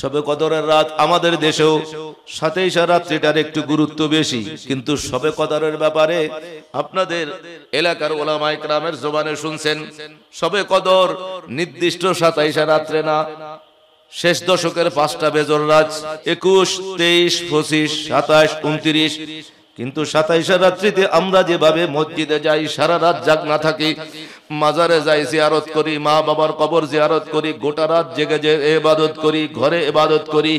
শবে কদরের রাত আমাদের দেশেও 27 রাত্রিটার একটু গুরুত্ব বেশি, কিন্তু শবে কদরের ব্যাপারে আপনাদের এলাকার ওলামায়ে কেরামের জবানে শুনছেন শবে কদর নির্দিষ্ট 27 রাত্রে না, শেষ দশকের 5টা বেজর রাত 21, 23, 25, 27, 29। কিন্তু 27 রাত্রিতে আমরা যেভাবে মসজিদে যাই, সারা রাত জাগনা থাকি, মাজারে যাই, জিয়ারত করি, মা বাবার কবর জিয়ারত করি, গোটা রাত জেগে ইবাদত করি, ঘরে ইবাদত করি,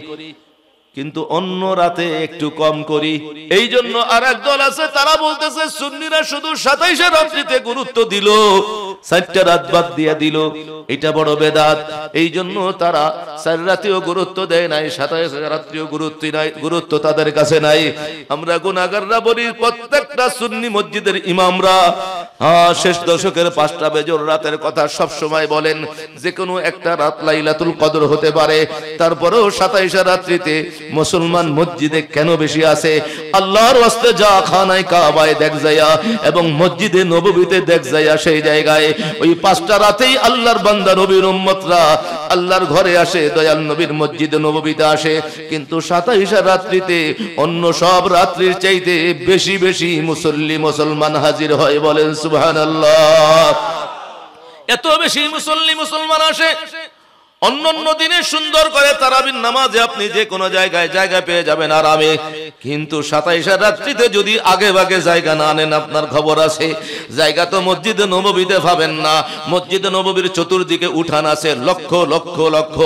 কিন্তু অন্য রাতে একটু কম করি। এই জন্য আর একদল আছে তারা বলতেছে সুন্নিরা শুধু 27 রাত্রিতে গুরুত্ব দিল, 4টা রাত বাদ দিয়ে দিল, এটা বড় বেদাত। এই জন্য তারা 4 রাতেও গুরুত্ব দেয় নাই, 27 রাত্রিও গুরুত্ব তাদের কাছে নাই। আমরা গুনাহগাররা বলি, প্রত্যেকটা সুন্নি মসজিদের ইমামরা শেষ দশকের 5টা বেজর রাতের কথা সব সময় বলেন, যে কোনো একটা রাত লাইলাতুল কদর হতে পারে। তারপরেও 27 রাত্রিতে মুসলমান মসজিদে কেন বেশি আছে? আল্লাহর ওয়াস্তে যা খানায় কাবায় দেখ যায়া এবং মসজিদে নববীতে দেখ যায়া, সেই জায়গায় ওই 5টা রাতেই আল্লাহর বান্দা নবীর উম্মতরা আল্লাহর ঘরে আসে, দয়াল নবীর মসজিদে নববীতে আসে। কিন্তু 27 রাত্রিতে অন্য সব রাত্রির চাইতে বেশি বেশি মুসল্লি মুসলমান হাজির হয়, বলেন সুবহানাল্লাহ। এত বেশি মুসল্লি মুসলমান আসে। অন্যান্য দিনে সুন্দর করে তারাবির নামাজে আপনি যে কোনো জায়গায় জায়গা পেয়ে যাবেন আরামে, কিন্তু 27 রাত্রিতে যদি আগে ভাগে জায়গা না নেন, আপনার খবর আছে, জায়গা তো মসজিদে নববীতে পাবেন না। মসজিদে নববীর চতুর্দিকে উঠান আছে, লক্ষ লক্ষ লক্ষ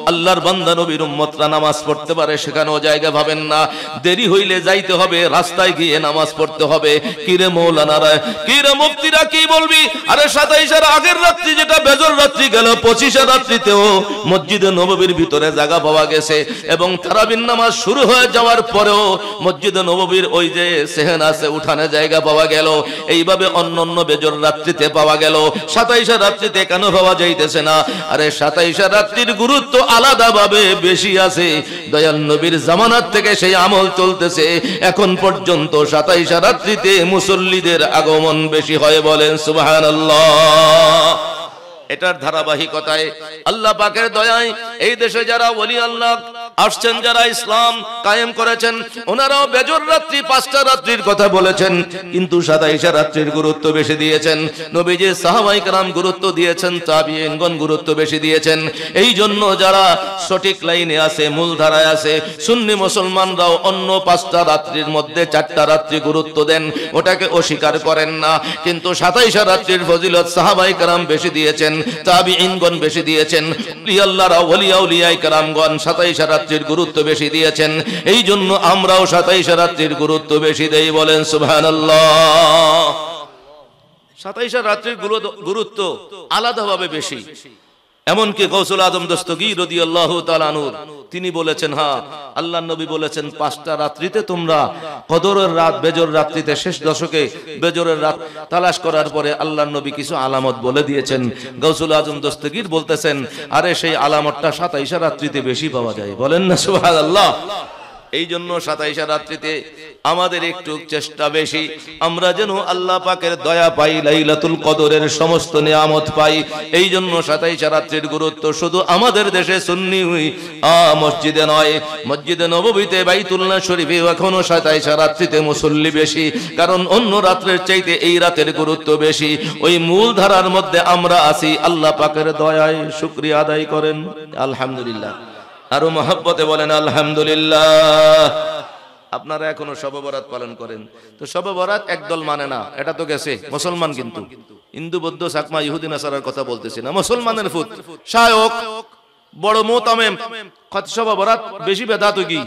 আল্লাহর বান্দা নবীর উম্মতরা নামাজ পড়তে পারে, সেখানেও জায়গা পাবেন না। দেরি হইলে যাইতে হবে, রাস্তায় গিয়ে নামাজ পড়তে হবে। কিরে মৌলানারা, কিরে মুফতিরা, কি বলবি? আরে 27 আগের রাত্রি যেটা বেজর রাত্রি গেল, 25 রাত্রিতেও মসজিদে নববীর ভিতরে জায়গা পাওয়া গেছে, এবং তারাবির নামাজ শুরু হয়ে যাওয়ার পরেও মসজিদে নববীর ওই যে সেহেন আছে, উঠানে জায়গা পাওয়া গেল। এইভাবে অন্যান্য বেজর রাত্রিতে পাওয়া গেল, 27 রাত্রিতে কেন পাওয়া যাইতেছে না? আরে 27 রাত্রির গুরুত্ব আলাদাভাবে বেশি আছে। দয়াল নবীর জামানাত থেকে সেই আমল চলতেছে এখন পর্যন্ত। 27 রাত্রিতে মুসল্লিদের আগমন বেশি হয়, বলেন সুবহানাল্লাহ। এটার ধারাবাহিকতায় আল্লাহ পাকের দয়ায় এই দেশে যারা ওলি আল্লাহ আসছেন, যারা ইসলাম কায়েম করেছেন, ওনারাও বেজর রাত্রি 5টা রাত্রির কথা বলেছেন, কিন্তু 27 রাত্রির গুরুত্ব বেশি দিয়েছেন। নবীজি সাহাবায়ে কেরাম গুরুত্ব দিয়েছেন, তাবিঈনগণ গুরুত্ব বেশি দিয়েছেন। এই জন্য যারা সঠিক লাইনে আছে, মূল ধারায় আছে, সুন্নি মুসলমানরাও অন্য 5টা রাত্রির মধ্যে 4টা রাত্রি গুরুত্ব দেন, ওটাকে অস্বীকার করেন না। কিন্তু 27 রাত্রির ফজিলত সাহাবায়ে কেরাম বেশি দিয়েছেন, তাবিঈনগণ বেশি দিয়েছেন, আল্লাহরা ওলি আউলিয়ায়ে কেরামগণ 27 রাত্রির গুরুত্ব বেশি দিয়েছেন। এই জন্য আমরাও 27 রাত্রির গুরুত্ব বেশি দেই, বলেন সুবহানাল্লাহ। 27 রাত্রির গুরুত্ব আলাদাভাবে বেশি। এমনকি গৌসুল আজম দস্তগীর রাদিয়াল্লাহু তাআলা আনহু তিনি বলেছেন, হ্যাঁ আল্লাহর নবী বলেছেন 5টা রাত্রিতে তোমরা কদরের রাত, বেজর রাত্রিতে শেষ দশকে বেজরের রাত তালাশ করার পরে আল্লাহর নবী কিছু আলামত বলে দিয়েছেন। গৌসুল আজম দস্তগীর বলতেছেন, আরে সেই আলামতটা 27 রাত্রিতে বেশি পাওয়া যায়, বলেন না সুবহানাল্লাহ। এই জন্য 27 রাত্রিতে আমাদের একটু চেষ্টা বেশি, আমরা যেন আল্লাহ পাকের দয়া পাই, লাইলাতুল কদরের সমস্ত নিয়ামত পাই। এই জন্য 27 রাত্রির গুরুত্ব শুধু আমাদের দেশে সুন্নি মসজিদে নয়, মসজিদে নববীতে, বাইতুল্লাহ শরীফে এখনো 27 রাত্রিতে মুসল্লি বেশি, কারণ অন্য রাত্রের চাইতে এই রাতের গুরুত্ব বেশি। ওই মূল ধারার মধ্যে আমরা আছি, আল্লাহ পাকের দয়ায় শুকরিয়া আদায় করেন আলহামদুলিল্লাহ। আরো মহব্বতে বলেন আলহামদুলিল্লাহ। আপনারা এখনো শবে বরাত পালন করেন, তো শবে বরাত একদল মানে না, এটা তো গেছে মুসলমান, কিন্তু হিন্দু বৌদ্ধ চাকমা ইহুদি নাসারার কথা বলতেছি না, মুসলমানের ফুত শায়ক বড় মোতামেম শবে বরাত বেশি বেদাত কি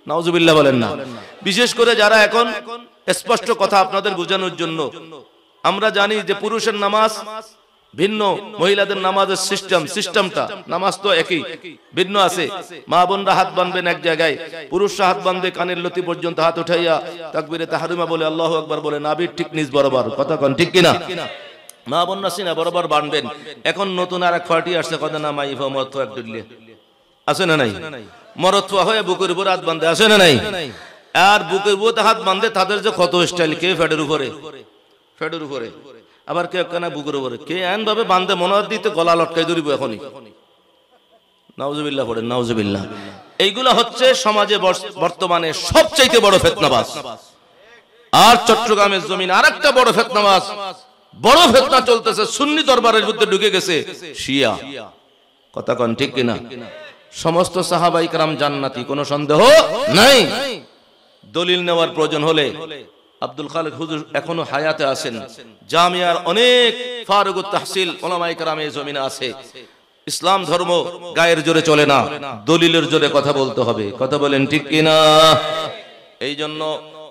নাউজুবিল্লাহ বলেন না। বিশেষ করে যারা এখন স্পষ্ট কথা আপনাদের বোঝানোর জন্য, আমরা জানি যে পুরুষের নামাজ ভিন্ন, মহিলাদের নামাজের সিস্টেমটা, নামাজ তো একই, ভিন্ন আছে। মা বোনরা হাত বাঁধবেন এক জায়গায়, পুরুষরা হাত বাঁধবে কানের লতি পর্যন্ত, হাত উঠাইয়া তাকবীরে তাহরিমা বলে আল্লাহু আকবার বলে নাভির ঠিক নিচ বরাবর, কথা কোন ঠিক কিনা? মা বোনরা সিনা বরাবর বাঁধবেন। এখন নতুন আর এক ফাটি আসছে, কথা না মাইফা মরত এক দুলিয়ে আছে না নাই, মরত হয়ে বুকের উপর হাত বাঁধে, আছে না নাই? আর বুকের উপর হাত বাঁধে তাদের যে কত স্টাইল, কে ফেডের উপরে, আবার কে কেনা বুকের উপরে, কে এন ভাবে বান্ধে মনে দিতে গলা লটকাই ধরিব এখনই, নাউজুবিল্লাহ পড়েন নাউজুবিল্লাহ। এইগুলা হচ্ছে সমাজে বর্তমানে সবচাইতে বড় ফিতনাবাজ। আর চট্টগ্রামের জমিন আরেকটা বড় ফিতনাবাজ, বড় ফিতনা চলতেছে, সুন্নি দরবারের মধ্যে ঢুকে গেছে শিয়া। কথা কোন ঠিক কিনা? সমস্ত সাহাবায়ে কেরাম জান্নাতি, কোনো সন্দেহ নাই। দলিল নেওয়ার প্রয়োজন হলে আব্দুল খালেক হুজুর এখনো হায়াতে আছেন, জামিয়ার অনেক ফারুকুত তাহসিল উলামায়ে কেরামের জমিনে আছে। ইসলাম ধর্ম গায়ের জোরে চলে না, দলিলের জোরে কথা বলতে হবে। কথা বলেন ঠিক কিনা? এই জন্য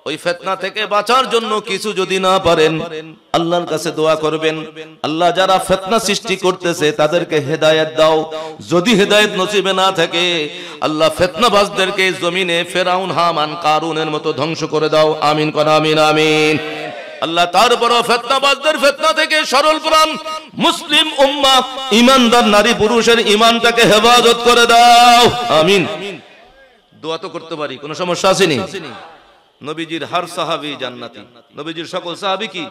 ওই ফিতনা থেকে বাঁচার জন্য কিছু যদি না পারেন, আল্লাহর কাছে দোয়া করবেন, আল্লাহ যারা ফিতনা সৃষ্টি করতেছে তাদেরকে হেদায়েত দাও। যদি হেদায়েত নসিবে না থাকে, আল্লাহ ফিতনাবাজদেরকে জমিনে ফেরাউন, হামান, কারুনের মতো ধ্বংস করে দাও। আমিন কোন আমিন আমিন। আল্লাহ তারপরও ফিতনাবাজদের ফিতনা থেকে সরল প্রাণ মুসলিম উম্মাহ ঈমানদার নারী পুরুষের ঈমানটাকে হেফাজত করে দাও। আমিন। দোয়া তো করতে পারি, কোনো সমস্যা আছে নি? নবীজির হর সাহাবী জান্নাতি। নবীজির সকল সাহাবী কি?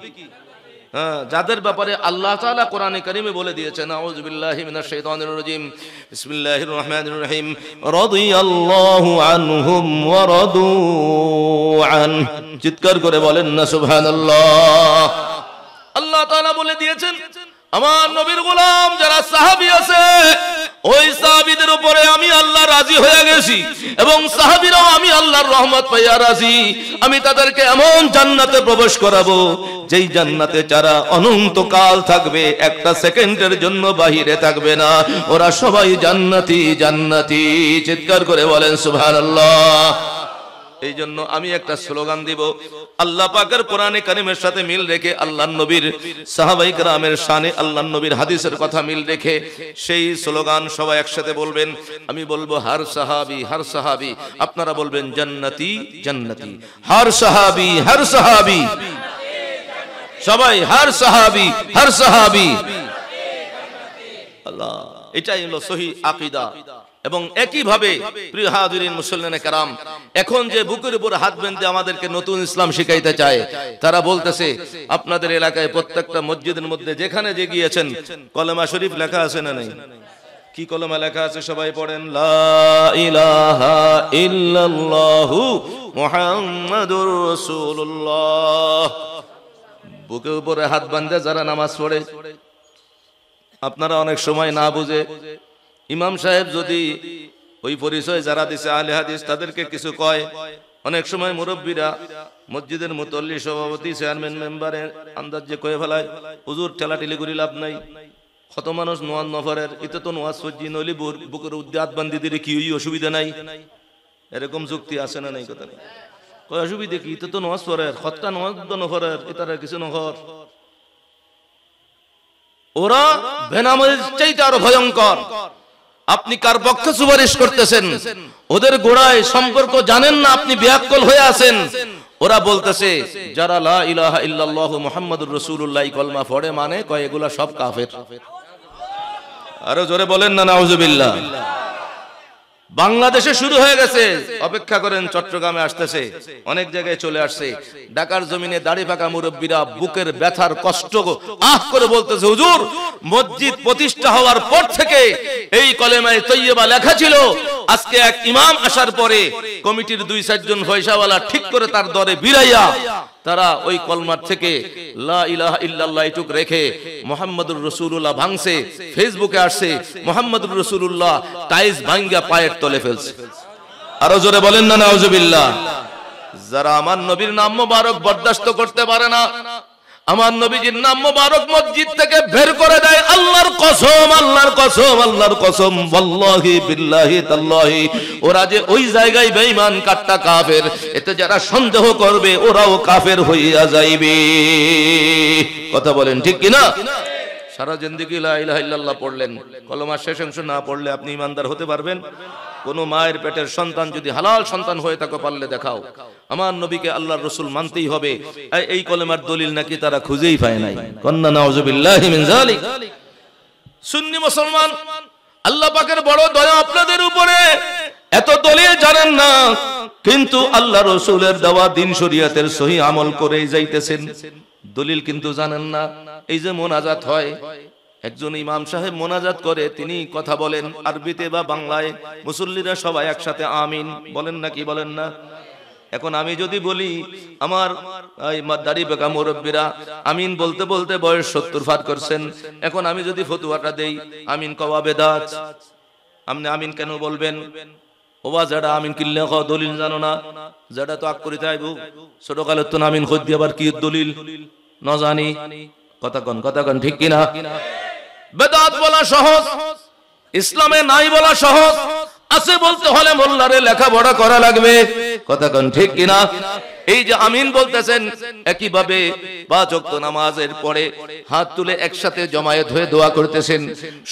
যাদের ব্যাপারে আল্লাহ তাআলা কোরআনে কারীমে বলে দিয়েছেন, আউযু বিল্লাহি মিনাশ শাইতানির রাজীম, বিসমিল্লাহির রহমানির রহিম, রাদিয়াল্লাহু আনহুম ওয়া রাদু আন। চিৎকার করে বলেন না সুবহানাল্লাহ। আল্লাহ তাআলা বলে দিয়েছেন, আমার নবীর গোলাম যারা সাহাবী আছে, ওই সাহাবীদের উপরে আমি আল্লাহ রাজি হয়ে গেছি, এবং সাহাবীরাও আমি আল্লাহর রহমত পাইয়া রাজি। আমি তাদেরকে এমন জান্নাতে প্রবেশ করাবো, যেই জান্নাতে যারা অনন্তকাল থাকবে, একটা সেকেন্ডের জন্য বাহিরে থাকবে না। ওরা সবাই জান্নাতি জান্নাতি। চিৎকার করে বলেন সুবহানাল্লাহ। এই জন্য আমি একটা স্লোগান দিব, আল্লাহ পাকের কোরআনে কারিমের সাথে মিল রেখে, আল্লাহর নবীর সাহাবায়ে কেরামের শানে, আল্লাহর নবীর হাদিসের কথা মিল রেখে সেই স্লোগান সবাই একসাথে বলবেন। আমি বলবো হর সাহাবী হর সাহাবী, আপনারা বলবেন জান্নাতি জান্নাতি। হর সাহাবী হর সাহাবী, সবাই হর সাহাবী হর সাহাবী। আল্লাহ, এটাই হলো সহিহ আকীদা। এবং একই ভাবে প্রিয় হাজিরিন মুসল্লিনে কেরাম, এখন যে বুকের উপর হাত বেঁধে আমাদেরকে নতুন ইসলাম শিখাইতে চায়, তারা বলতেছে আপনাদের এলাকায় প্রত্যেকটা মসজিদের মধ্যে যেখানে যে গিয়েছেন কলেমা শরীফ লেখা আছে না নাই? কি কলেমা লেখা আছে সবাই পড়েন? লা ইলাহা ইল্লাল্লাহু মুহাম্মাদুর রাসূলুল্লাহ। বুকের উপরে হাত বাঁধে যারা নামাজ পড়ে, আপনারা অনেক সময় না বুঝে ইমাম সাহেব যদি ওই পরিচয় যারা দিছে আহলে হাদিস তাদেরকে কিছু কয়, অনেক সময় মুরব্বীরা মসজিদের মুতল্লি, সভাপতি, চেয়ারম্যান, মেম্বারে আন্দাজ যে কয়ে ফেলায়, হুজুর ঠেলাঠেলি করি লাভ নাই, কত মানুষ নোয়াজ নফরের, এতে তো নোয়াজ সজ্জি নইলে বুকের উদ্দে হাত বান্ধি দিলে কি অসুবিধা নাই? এরকম যুক্তি আছে না নাই? কথা কয় অসুবিধা কি, এতে তো নোয়াজ পড়ের, খতটা নোয়াজ নফরের, এটার কিছু নফর। ওরা বেনামাজির চাইতে আরো ভয়ঙ্কর। আপনি কার পক্ষে সুপারিশ করতেছেন? ওদের গোড়ায় সম্পর্ক জানেন না, আপনি বিয়াক্কল হয়ে আছেন। ওরা বলতেছে যারা লা ইলাহা ইল্লাল্লাহু মুহাম্মাদুর রাসূলুল্লাহ কলমা পড়ে মানে কয় এগুলা সব কাফের। আরো জোরে বলেন না নাউজুবিল্লাহ। বাংলাদেশে শুরু হয়ে গেছে, অপেক্ষা করেন, চট্টগ্রামে আসতেছে, অনেক জায়গায় চলে আসছে। ঢাকার জমিনে দাড়ি পাকা মুরব্বীরা বুকের ব্যথার কষ্ট আহ করে বলতেছে, হুজুর মসজিদ প্রতিষ্ঠা হওয়ার পর থেকে এই কলেমায়ে তৈয়বা লেখা ছিল, আজকে এক ইমাম আসার পরে কমিটির 2-4 জন পয়সাওয়ালা ঠিক করে তার দরে বিরাইয়া তারা ওই কলমার থেকে লা ইলাহা ইল্লাল্লাহ এটুক রেখে মুহাম্মাদুর রাসূলুল্লাহ ভাঙছে, ফেসবুকে আসছে মুহাম্মাদুর রাসূলুল্লাহ টাইলস ভাঙ্গা পায়ের তলে ফেলছে। আরো জোরে বলেন না নাউজুবিল্লাহ। যারা আমার নবীর নাম মোবারক বরদাস্ত করতে পারে না, আমার নবীজির নাম মোবারক মসজিদ থেকে বের করে দেয়, আল্লাহর কসম আল্লাহর কসম আল্লাহর কসম, ওয়াল্লাহি বিল্লাহি তাল্লাহি, ওরা যে ওই জায়গায় বেঈমান কাট্টা কাফের, এতে যারা সন্দেহ করবে ওরাও কাফের হইয়া যাইবে। কথা বলেন ঠিক কি না? সারা জিন্দেগি লা ইলাহা ইল্লাল্লাহ পড়লেন, কলমার শেষ অংশ না পড়লে আপনি ঈমানদার হতে পারবেন? কোন মায়ের পেটের সন্তান যদি হালাল সন্তান হয়ে থাকে পারলে দেখাও। আমার নবীকে আল্লাহর রাসূল মানতেই হবে। এই কলেমার দলিল নাকি তারা খুঁজেই পায় নাই। কন্না নাউযুবিল্লাহি মিন যালিক। সুন্নি মুসলমান, আল্লাহ পাকের বড় দয়া আপনাদের উপরে, এত দলিল জানেন না, কিন্তু আল্লাহ রাসূলের দেওয়া দ্বীন শরীয়তের সহি আমল করেই যাইতেছেন। দলিল কিন্তু জানেন না। এই যে মোনাজাত হয়, একজন ইমাম সাহেব মোনাজাত করে, তিনি কথা বলেন আরবিতে বা বাংলায়, মুসল্লিরা সবাই একসাথে আমিন বলেন না, কি বলেন না? এখন আমি যদি বলি, আমার দাড়ি বেকা মুরব্বীরা আমিন বলতে বলতে বয়স 70 পার করছেন, এখন আমি যদি ফতুয়াটা দেই আমিন কওয়া বেদাত, আপনি আমিন কেন বলবেন? ওবা যারা আমিন কিল্লে ক দলিল জানো না, যারা তো আক করিতে আইবো ছোট কালের তো আমিন খোঁজ দিয়ে আবার কি দলিল ন জানি, কথা কন ঠিক কিনা? বেদাত বলা সহজ, ইসলামে নাই বলা সহজ, আছে বলতে হলে মোল্লারে লেখাপড়া করা লাগবে, কথা কন ঠিক কিনা? এই যে আমিন বলতেছেন, একইভাবে 5 ওয়াক্ত নামাজের পরে হাত তুলে একসাথে জমায়েত হয়ে দোয়া করতেছেন।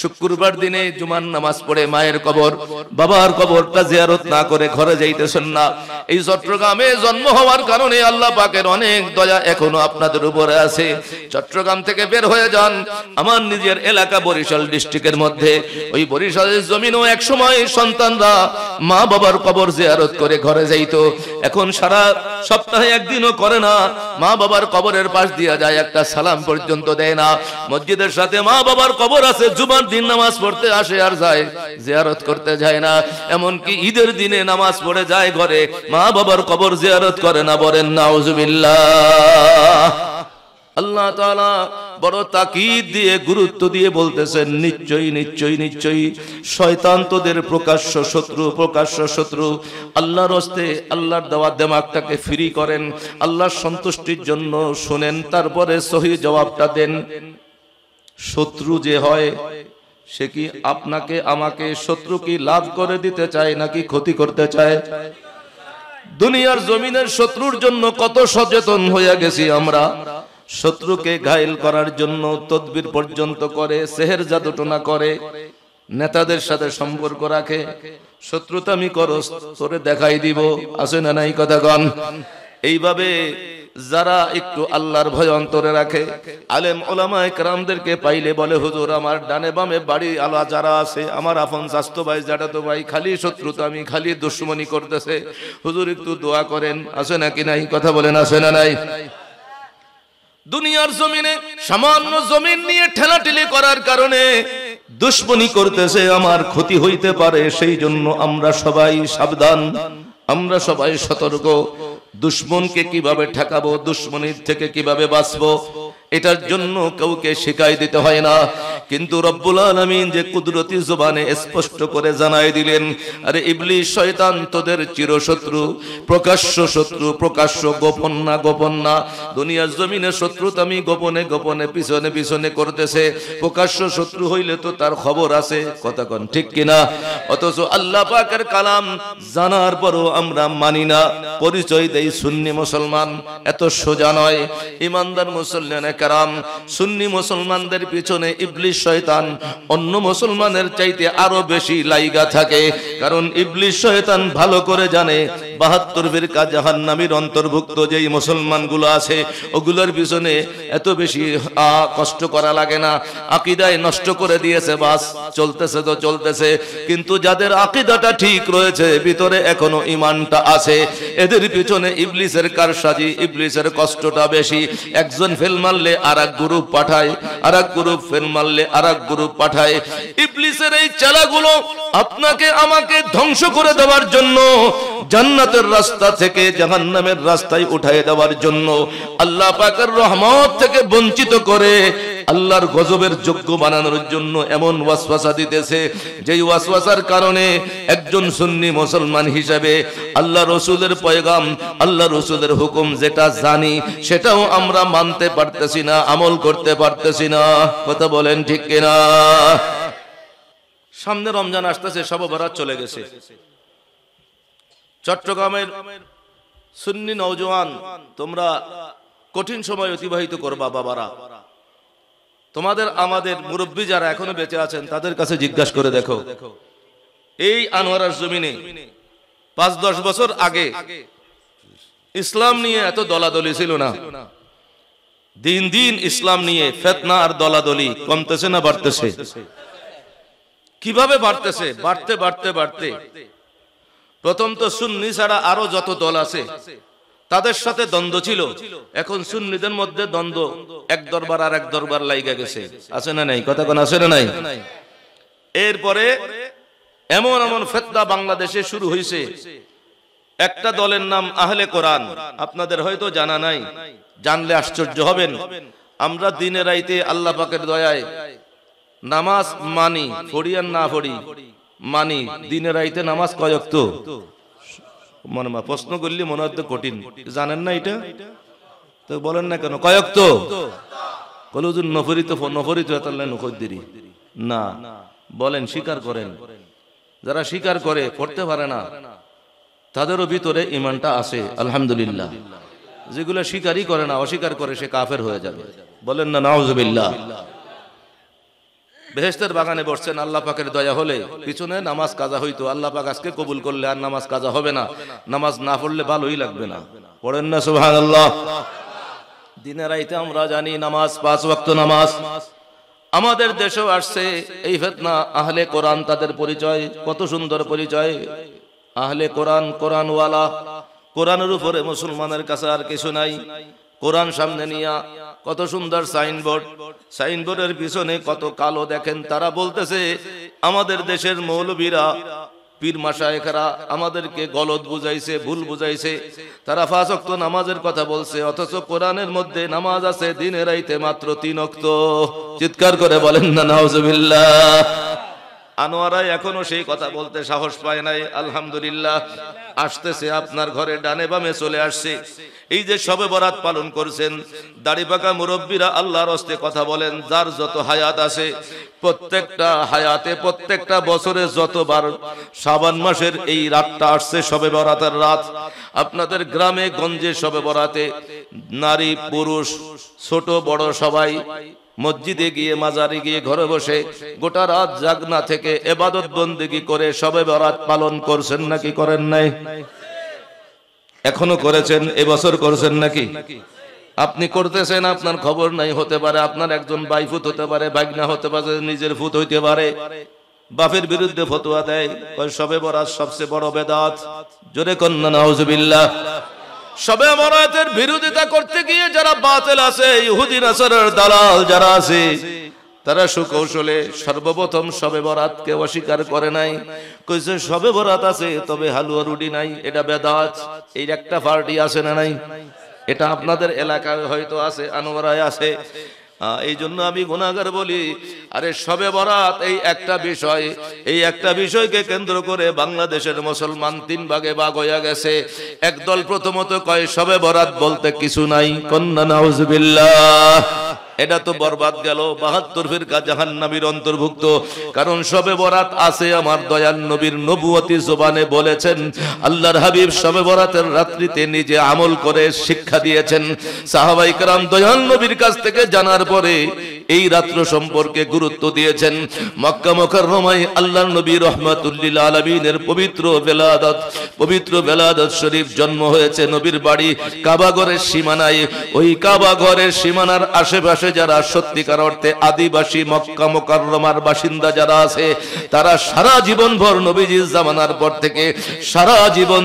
শুক্রবার দিনে জুমার নামাজ পড়ে মায়ের কবর, বাবার কবরটা জিয়ারত না করে ঘরে যাইতেছেন না। এই চট্টগ্রামে জন্ম হওয়ার কারণে আল্লাহ পাকের অনেক দয়া এখনো আপনাদের উপরে আছে। চট্টগ্রাম থেকে বের হয়ে যান, আমার নিজের এলাকা বরিশাল ডিস্ট্রিক্টের মধ্যে, ওই বরিশালের জমিনও এক সময় সন্তানরা মা বাবার কবর জিয়ারত করে ঘরে যাইতো। এখন সারা সপ্তাহে একদিনও করে না, মা বাবার কবরের পাশ দিয়া যায়, একটা সালাম পর্যন্ত দেয় না। মসজিদের সাথে মা বাবার কবর আছে, জুমার দিন নামাজ পড়তে আসে আর যায়, জিয়ারত করতে যায় না। এমনকি ঈদের দিনে নামাজ পড়ে যায় ঘরে, মা বাবার কবর জিয়ারত করে না, বলেন নাউজুবিল্লাহ। আল্লাহ তাআলা বড় তাকিদ দিয়ে গুরুত্ব দিয়ে বলতেছেন, নিশ্চয়ই নিশ্চয়ই নিশ্চয়ই শয়তান তোদের প্রকাশ্য শত্রু। আল্লাহর হস্তে আল্লাহর দেওয়া দিমাগটাকে ফ্রি করেন, আল্লাহর সন্তুষ্টির জন্য শুনেন, তারপরে সহি জবাবটা দেন। শত্রু যে হয় সে কি আপনাকে আমাকে, শত্রু কি লাভ করে দিতে চায় নাকি ক্ষতি করতে চায়? দুনিয়ার জমিনের শত্রুর জন্য কত সচেতন হয়ে গেছি আমরা। শত্রুকে ঘায়েল করার জন্য তদবির পর্যন্ত করে, সেহের জাদুটোনা করে, নেতাদের সাথে সম্পর্ক রাখে, শত্রুতামি করো তোরে দেখাই দিব, আছে না নাই কথা কন? এইভাবে যারা একটু আল্লাহর ভয় অন্তরে রাখে, আলেম ওলামায়ে কেরামদেরকে পাইলে বলে, হুজুর আমার ডানে বামে বাড়ি আলা যারা আছে, আমার আপন স্বাস্থ্য ভাই জাটাতো ভাই, খালি শত্রুতামি খালি দুশ্মনী করতেছে, হুজুর একটু দোয়া করেন, আছে নাকি নাই? কথা বলেন, আছে না নাই? দুনিয়ার জমিনে সামান্য জমিন নিয়ে ঠেলাঠেলি করার কারণে দুশ্মনী করতেছে, আমার ক্ষতি হইতে পারে, সেই জন্য আমরা সবাই সাবধান, আমরা সবাই সতর্ক। দুশ্মনকে কিভাবে ঠেকাবো, দুশ্মনীর থেকে কিভাবে বাঁচবো, এটার জন্য কাউকে শিখাই দিতে হয় না। কিন্তু রব্বুল আলামিন যে কুদরতি জবানে স্পষ্ট করে জানাই দিলেন, আরে ইবলিস শয়তান তোদের চিরশত্রু, প্রকাশ্য গোপন না। দুনিয়ার জমিনে শত্রুতামি গোপনে গোপনে পিছনে পিছনে করতেছে, প্রকাশ্য শত্রু হইলে তো তার খবর আছে, কথা কন ঠিক কিনা? অথচ আল্লাহ পাকের কালাম জানার পরও আমরা মানি না, পরিচয় দেই সুন্নি মুসলমান। এত সোজা নয়। ইমানদার মুসলমানে কারাম, সুন্নি মুসলমানদের পিছনে ইবলিস শয়তান অন্য মুসলমানের চাইতে আরো বেশি লাইগা থাকে, কারণ ইবলিস শয়তান ভালো করে জানে 72 ফিরকা জাহান্নামীর অন্তর্ভুক্ত যেই মুসলমানগুলো আছে, ওগুলোর পিছনে এত বেশি কষ্ট করা লাগে না। আকীদায় নষ্ট করে দিয়েছে, বাস চলতেছে তো চলতেছে। কিন্তু যাদের আকীদাটা ঠিক রয়েছে, ভিতরে এখনো ঈমানটা আছে, এদের পিছনে ইবলিসের কারসাজি, ইবলিসের কষ্টটা বেশি। একজন ফেল মারলে আরেক গ্রুপ পাঠায়, আরেক গ্রুপ ফেল মারলে আরেক গ্রুপ পাঠায়। ইবলিসের এই চালাগুলো আপনাকে আমাকে ধ্বংস করে দেওয়ার জন্য, জান্নাতের রাস্তা থেকে জাহান্নামের রাস্তায় উঠায় দেওয়ার জন্য, আল্লাহ পাকের রহমত থেকে বঞ্চিত করে আল্লাহর গজবের যোগ্য বানানোর জন্য এমন ওয়াসওয়াসা দিতেছে, যেই ওয়াসওয়াসার কারণে একজন সুন্নি মুসলমান হিসেবে আল্লাহ রসুলের পয়গাম, আল্লাহ রসুলের হুকুম যেটা জানি সেটাও আমরা মানতে পারতেছি না, আমল করতে পারতেছি না। কথা বলেন ঠিক কিনা? সামনে রমজান আসতেছে, শবে বরাত চলে গেছে। চট্টগ্রামের সুন্নি নওজওয়ান, তোমরা কঠিন সময় অতিবাহিত করবা বাবারা। তোমাদের আমাদের মুরব্বী যারা এখনো বেঁচে আছেন তাদের কাছে জিজ্ঞাসা করে দেখো, এই আনোয়ারার জমিনে 5-10 বছর আগে ইসলাম নিয়ে এত দলাদলি ছিল না। দিন দিন ইসলাম নিয়ে ফিতনা আর দলাদলি কমতেছে না বাড়তেছে? কিভাবে বাড়তেছে? বাড়তে বাড়তে বাড়তে প্রথম তো সুন্নি ছাড়া আরো যত দল আছে তাদের সাথে দ্বন্দ্ব ছিল। এখন সুন্নিদের মধ্যে দ্বন্দ্ব, এক দরবার আর এক দরবার লাইগা গেছে, আছে না নাই? কথা কোন আছে না নাই? এরপরে এমন এমন ফিতনা বাংলাদেশে শুরু হয়েছে। একটা দলের নাম আহলে কোরআন, আপনাদের হয়তো জানা নাই, জানলে আশ্চর্য হবেন। আমরা দিনে রাইতে আল্লাহ পাকের দয়ায় নামাজ মানি, পড়ি আর না পড়ি মানি। দিনে রাইতে নামাজ কয় ওয়াক্ত? মনে প্রশ্ন করলে মনে হচ্ছে কঠিন, জানেন না এটা? তো বলেন না কেন কয় ওয়াক্ত? বলে হুজুর নফরি তো নফরি তো এত নফরদেরই না। বলেন, স্বীকার করেন। যারা স্বীকার করে পড়তে পারে না তাদেরও ভিতরে ঈমানটা আছে আলহামদুলিল্লাহ। যেগুলো স্বীকারই করে না, অস্বীকার করে, সে কাফের হয়ে যাবে। বলেন না নাউজুবিল্লাহ। বেহেশতের বাগানে বসছেন, আল্লাহ পাকের দয়া হলে পিছনে নামাজ কাজা হইতো, আল্লাহ পাক আজকে কবুল করলে আর নামাজ কাজা হবে না। নামাজ না পড়লে ভালোই লাগবে না। পড়েন না সুবহানাল্লাহ। দিনে রাইতে আমরা জানি নামাজ 5 ওয়াক্ত নামাজ। আমাদের দেশেও আসছে এই ফিতনা। আহলে কোরআন, তাদের পরিচয় কত সুন্দর পরিচয়। আহলে কোরআন, কোরআনওয়ালা। কোরআনের উপরে মুসলমানের কাছে আর কিছু নাই। কোরআন সামনে নিয়া কত সুন্দর সাইনবোর্ড, সাইনবোর্ডের পিছনে কত কালো দেখেন। তারা বলতেছে আমাদের দেশের মৌলবীরা, পীর মাশায়েখরা আমাদেরকে গলত বুঝাইছে, ভুল বুঝাইছে। তারা 5 ওয়াক্ত নামাজের কথা বলছে, অথচ কোরআনের মধ্যে নামাজ আছে দিনে রাইতে মাত্র 3 ওয়াক্ত। চিৎকার করে বলেন না নাউজুবিল্লাহ। আনোয়ারাই এখনো সেই কথা বলতে সাহস পায় নাই। আলহামদুলিল্লাহ, আসতেছে আপনার ঘরে ডানে বামে চলে আসছে। এই যে শবে বরাত পালন করছেন, দাড়ি পাকা মুরব্বীরা আল্লাহর হস্তে কথা বলেন, যার যত হায়াত আছে প্রত্যেকটা হায়াতে, প্রত্যেকটা বছরে যতবার শাবান মাসের এই রাতটা আসছে, শবে বরাতের রাত, আপনাদের গ্রামে গঞ্জে শবে বরাতে নারী পুরুষ ছোট বড় সবাই মসজিদে গিয়ে, মাজারে গিয়ে, ঘরে বসে গোটা রাত জাগনা থেকে ইবাদত বন্দেগী করে শবে বরাত পালন করছেন নাকি করেন নাই? এখনো করেছেন? এবছর করছেন নাকি? আপনি করতেছেন, আপনার খবর নাই। হতে পারে আপনার একজন বাইফুত হতে পারে, বাইগনা হতে পারে, নিজের ফুত হইতে পারে। বাপের বিরুদ্ধে ফতোয়া দেয়, শবে বরাত সবচেয়ে বড় বেদাত। জোরে কন্না নাউজুবিল্লাহ। শবে বরাতের বিরোধিতা করতে গিয়ে যারা বাতিল আছে, ইহুদি নাসারার দালাল যারা আছে, তারা সুকৌশলে সর্বপ্রথম শবে বরাতকে অস্বীকার করে নাই। কইছে শবে বরাত আছে, তবে হালুয়া রুটি নাই, এটা বেদাত। এই একটা পার্টি আছে না নাই? এটা আপনাদের এলাকায় হয়তো আছে, আনোয়ারায় আছে। এই জন্য আমি গুনাহগার বলি, আরে শবে বরাত এই একটা বিষয়, এই একটা বিষয়কে কেন্দ্র করে বাংলাদেশের মুসলমান 3 ভাগে ভাগ হয়ে গেছে। একদল প্রথমত কয় শবে বরাত বলতে কিছু নাই, কন্না নাউজুবিল্লাহ। এটা তো বরবাদ গেল, 72 ফিরকা জাহান্নামীর অন্তর্ভুক্ত। কারণ শবে বরাত আছে, আমার দয়াল নবীর নবুয়তি জবানে বলেছেন। আল্লাহর হাবিব শবে বরাতের রাত্রিতে নিজে আমল করে শিক্ষা দিয়েছেন। সাহাবায়ে কেরাম দয়াল নবীর কাছ থেকে জানার পরে এই রাত্র সম্পর্কে গুরুত্ব দিয়েছেন। মক্কা মুকাররমায় আল্লাহর নবী রাহমাতুল লিল আলামিনের পবিত্র বেলাদত শরীফ জন্ম হয়েছে। নবীর বাড়ি কাবা ঘরের সীমানায়। ওই কাবা ঘরের সীমানার আশেপাশে যারা সত্যিকার অর্থে আদিবাসী মক্কা মুকাররমার বাসিন্দা যারা আছে, তারা সারা জীবন ভর নবীজির জামানার পর থেকে সারা জীবন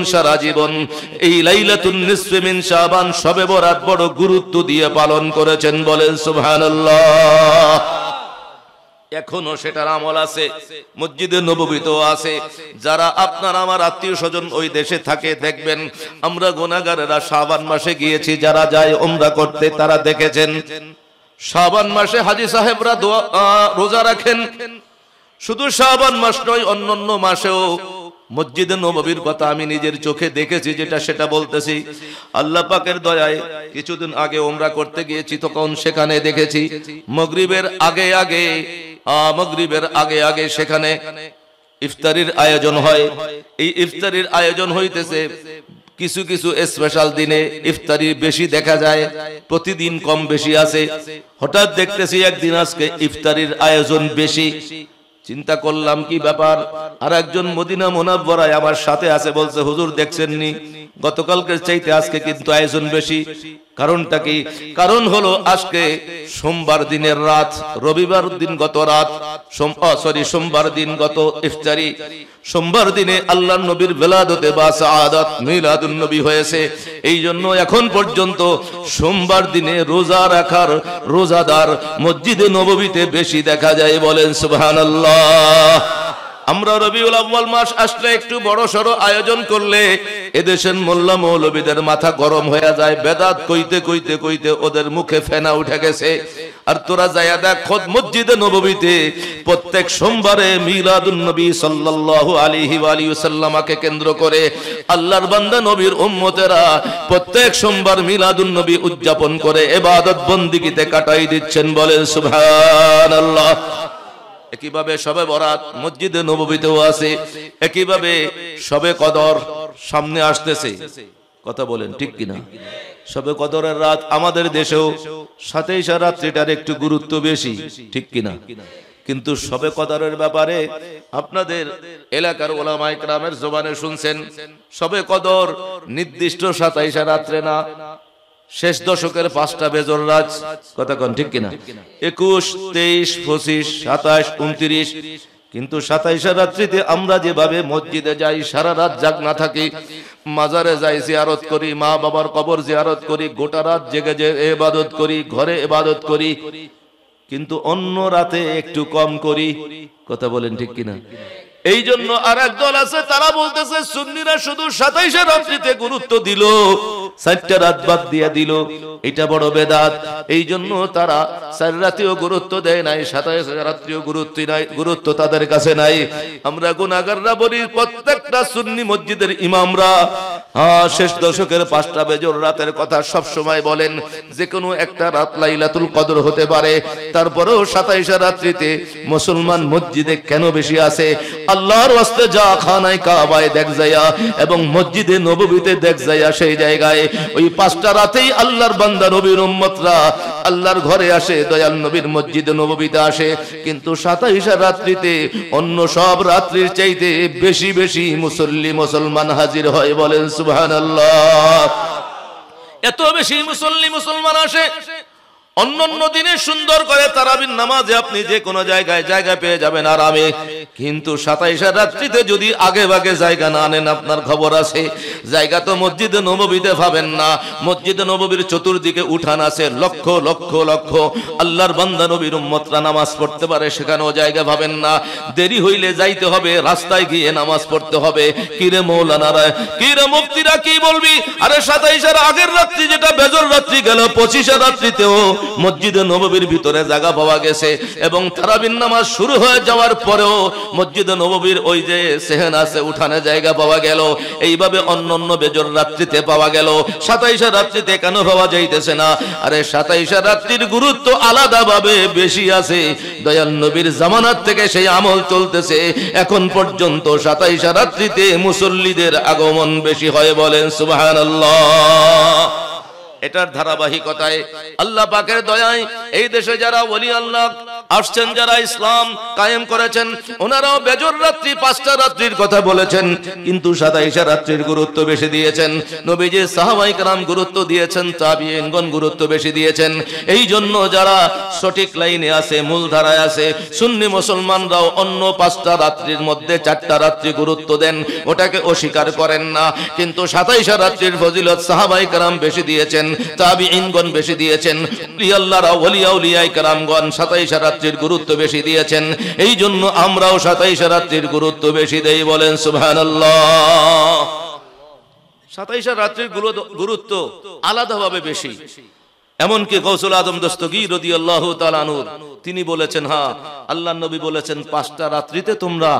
এই লাইলাতুন নিসফে মিন শাবান শবে বরাত বড় গুরুত্ব দিয়ে পালন করেছেন। বলেন সুবহানাল্লাহ। এখনো সেটার আমল আছে, মসজিদে নববীতেও আছে। যারা আপনার আমার আত্মীয় স্বজন ওই দেশে থাকে, দেখবেন আমরা গুনাহগারেরা শাবান মাসে গিয়েছি, যারা যায় উমরা করতে তারা দেখেছেন শাবান মাসে হাজী সাহেবরা রোজা রাখেন। শুধু শাবান মাস নয়, অন্যান্য মাসেও মসজিদে নববীর কথা আমি নিজের চোখে দেখেছি, যেটা সেটা বলতেছি। আল্লাহ পাকের দয়ায় কিছুদিন আগে উমরা করতে গিয়েছি, তখন সেখানে দেখেছি মাগরিবের আগে আগে সেখানে ইফতারির আয়োজন হয়। এই ইফতারির আয়োজন হইতেছে কিছু কিছু স্পেশাল দিনে ইফতারি বেশি দেখা যায়, প্রতিদিন কম বেশি আছে। হঠাৎ দেখতেছি একদিন আজকে ইফতারির আয়োজন বেশি। চিন্তা করলাম কি ব্যাপার। আর একজন মদিনা মুনাওয়ারায় আমার সাথে আছে, বলছে হুজুর দেখছেন নি গতকালকের চাইতে আজকে কিন্তু আয়োজন বেশি। কারণটা কি? কারণ হলো আজকে সোমবার দিনের রাত, রবিবার দিন গত রাত, সোমবার দিন গত ইফতারি, সোমবার দিনে আল্লাহর নবীর বেলাদতে বা সাআদাত মিলাদুন নবী হয়েছে। এই জন্য এখন পর্যন্ত সোমবার দিনে রোজা রাখার রোজাদার মসজিদে নববীতে বেশি দেখা যায়। বলেন সুবহানাল্লাহ। আমরা রবিউল আউয়াল মাস আসলে একটু বড় সড়ো আয়োজন করলে এদেশের মোল্লা মৌলবীদের মাথা গরম হয়ে যায়। বেদাত কইতে কইতে কইতে ওদের মুখে ফেনা উঠে গেছে। আর তোরা যায়া দেখ খোদ মসজিদে নববীতে প্রত্যেক সোমবারে মিলাদুন নবী সাল্লাল্লাহু আলাইহি ওয়া আলিহি ওয়াসাল্লামকে কেন্দ্র করে আল্লাহর বান্দা নবীর উম্মতেরা প্রত্যেক সোমবার মিলাদুন নবী উদযাপন করে ইবাদত বন্দেগীতে কাটাই দিচ্ছেন। বলেন সুবহানাল্লাহ। একইভাবে শবে বরাত মসজিদে নববীতেও আছে, একইভাবে শবে কদর সামনে আসতেছে। কথা বলেন ঠিক কিনা? শবে কদরের রাত আমাদের দেশেও 27 রাত্রিটার একটু গুরুত্ব বেশি, ঠিক কিনা? কিন্তু শবে কদরের ব্যাপারে আপনাদের এলাকার উলামায়ে কেরামের জবানে শুনছেন শবে কদর নির্দিষ্ট 27 রাত্রে না, শেষ দশকের 5টা বেজর রাত। কথা কোন ঠিক কিনা? 21, 23, 25, 27, 29। কিন্তু 27 রাত্রিতে আমরা যেভাবে মসজিদে যাই, সারা রাত জাগনা থাকি, মাজারে যাই, জিয়ারত করি, মা বাবার কবর জিয়ারত করি, গোটা রাত জেগে জেগে ইবাদত করি, ঘরে ইবাদত করি, কিন্তু অন্য রাতে একটু কম করি। কথা বলেন ঠিক কিনা? এই জন্য আর এক দল আছে, তারা বলতেছে সুন্নিরা শুধু 27 রাত্রিতে গুরুত্ব দিল, 4টা রাত বাদ দিয়ে দিল, এটা বড় বেদাত। এই জন্য তারা 4 রাতেও গুরুত্ব দেয় নাই, 27 রাত্রিও গুরুত্ব তাদের কাছে নাই। আমরা গুনাহগাররা বলি, প্রত্যেকটা সুন্নি মসজিদের ইমামরা শেষ দশকের 5টা বেজর রাতের কথা সব সময় বলেন। যে কোনো একটা রাত লাইলাতুল কদর হতে পারে, তারপরেও 27 রাত্রিতে মুসলমান মসজিদে কেন বেশি আছে? আল্লাহর ওয়াস্তে যা খানায় কাবায় দেখ যায়া এবং মসজিদে নববীতে দেখ যায়া, সেই জায়গায় ওই 5টা রাতেই আল্লাহর বান্দা নবীর উম্মতরা আল্লাহর ঘরে আসে, দয়াল নবীর মসজিদে নববীতে আসে। কিন্তু 27 রাত্রিতে অন্য সব রাত্রির চাইতে বেশি বেশি মুসল্লি মুসলমান হাজির হয়। বলেন সুবহানাল্লাহ। এত বেশি মুসল্লি মুসলমান আসে। অন্যান্য দিনে সুন্দর করে তারাবির নামাজে আপনি যে কোনো জায়গায় জায়গা পেয়ে যাবেন আরামে, কিন্তু 27 রাত্রিতে যদি আগে ভাগে জায়গা না নেন, আপনার খবর আছে জায়গা তো মসজিদে নববীতে পাবেন না। মসজিদে নববীর চতুর্দিকে উঠান আছে, লক্ষ লক্ষ লক্ষ আল্লাহর বান্দা নবীর উম্মতরা নামাজ পড়তে পারে, সেখানেও জায়গা পাবেন না। দেরি হইলে যাইতে হবে, রাস্তায় গিয়ে নামাজ পড়তে হবে। কিরে মৌলানারা, কিরে মুফতিরা, কি বলবি? আরে 27 আগের রাত্রি যেটা বেজর রাত্রি গেল, 25 রাত্রিতেও মসজিদে নববীর ভিতরে জায়গা পাওয়া গেছে। এবং তারাবির নামাজ শুরু হয়ে যাওয়ার পরেও মসজিদে নববীর ওই যে সেহেন আছে, উঠানে জায়গা পাওয়া গেল। এইভাবে অন্যান্য বেজর রাত্রিতে পাওয়া গেল, 27 রাত্রিতে কেন পাওয়া যাইতেছে না? আরে 27 রাত্রির গুরুত্ব আলাদাভাবে বেশি আছে। দয়াল নবীর জামানাত থেকে সেই আমল চলতেছে এখন পর্যন্ত। 27 রাত্রিতে মুসল্লিদের আগমন বেশি হয়। বলেন সুবহানাল্লাহ। এটার ধারাবাহিকতায় আল্লাহ পাকের দয়ায় এই দেশে যারা ওলি আল্লাহ আসছেন, যারা ইসলাম কায়েম করেছেন, ওনারাও বেজর রাত্রি 5টা রাত্রির কথা বলেছেন, কিন্তু 27 রাত্রির গুরুত্ব বেশি দিয়েছেন। নবীজি সাহাবায়ে কেরাম গুরুত্ব দিয়েছেন, তাবিঈনগণ গুরুত্ব বেশি দিয়েছেন। এই জন্য যারা সঠিক লাইনে আছে, মূল ধারায় আছে, সুন্নি মুসলমানরাও অন্য 5টা রাত্রির মধ্যে 4টা রাত্রি গুরুত্ব দেন, ওটাকে অস্বীকার করেন না। কিন্তু 27 রাত্রির ফজিলত সাহাবায়ে কেরাম বেশি দিয়েছেন, তাবিঈনগণ বেশি দিয়েছেন, আল্লাহরা ওলিয়া উলিয়ায়ে কেরামগণ 27 রাত্রির গুরুত্ব বেশি দিয়েছেন। এই জন্য আমরাও 27 রাত্রির গুরুত্ব বেশি দেই। বলেন সুবহানাল্লাহ। 27 রাত্রির গুরুত্ব আলাদাভাবে বেশি। এমনকি গৌসুল আজম দস্তগীর রাদিয়াল্লাহু তাআলা আনহু তিনি বলেছেন, হ্যাঁ আল্লাহর নবী বলেছেন 5টা রাত্রিতে তোমরা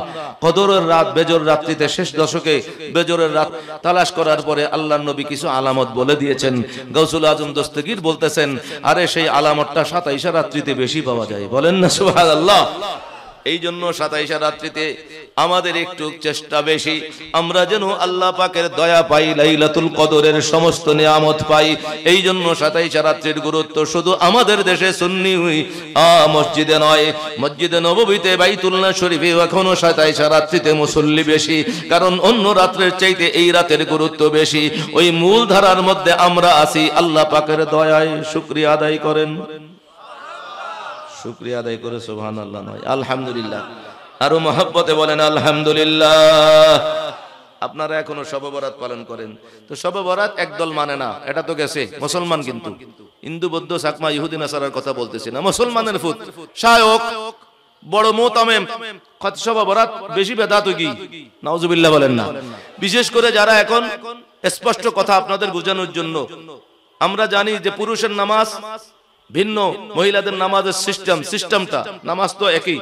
কদরের রাত, বেজর রাত্রিতে শেষ দশকে বেজরের রাত তালাশ করার পরে আল্লাহর নবী কিছু আলামত বলে দিয়েছেন। গৌসুল আজম দস্তগীর বলতেছেন, আরে সেই আলামতটা 27 রাত্রিতে বেশি পাওয়া যায়। বলেন না সুবহানাল্লাহ। এই জন্য 27 রাত্রিতে আমাদের একটু চেষ্টা বেশি, আমরা যেন আল্লাহ পাকের দয়া পাই, লাইলাতুল কদরের সমস্ত নিয়ামত পাই। এই জন্য 27 রাত্রির গুরুত্ব শুধু আমাদের দেশে সুন্নি মসজিদে নয়, মসজিদে নববীতে, বাইতুল্লাহ শরীফে এখনো 27 রাত্রিতে মুসল্লি বেশি, কারণ অন্য রাত্রের চাইতে এই রাতের গুরুত্ব বেশি। ওই মূল ধারার মধ্যে আমরা আছি, আল্লাহ পাকের দয়ায় শুকরিয়া আদায় করেন, শুকরিয়া আদায় করে সুবহানাল্লাহ নয় আলহামদুলিল্লাহ, আরো মহব্বতে বলেন আলহামদুলিল্লাহ। আপনারা এখনো শবে বরাত পালন করেন, তো শবে বরাত একদল মানে না, এটা তো গেছে মুসলমান, কিন্তু হিন্দু বৌদ্ধ চাকমা ইহুদি নাসারার কথা বলতেছি না, মুসলমানের ফুত শায়ক বড় মোতামেম শবে বরাত বেশি বেদাত কি নাউজুবিল্লাহ বলেন না। বিশেষ করে যারা এখন স্পষ্ট কথা আপনাদের বোঝানোর জন্য, আমরা জানি যে পুরুষের নামাজ ভিন্ন, মহিলাদের নামাজের সিস্টেমটা, নামাজ তো একই,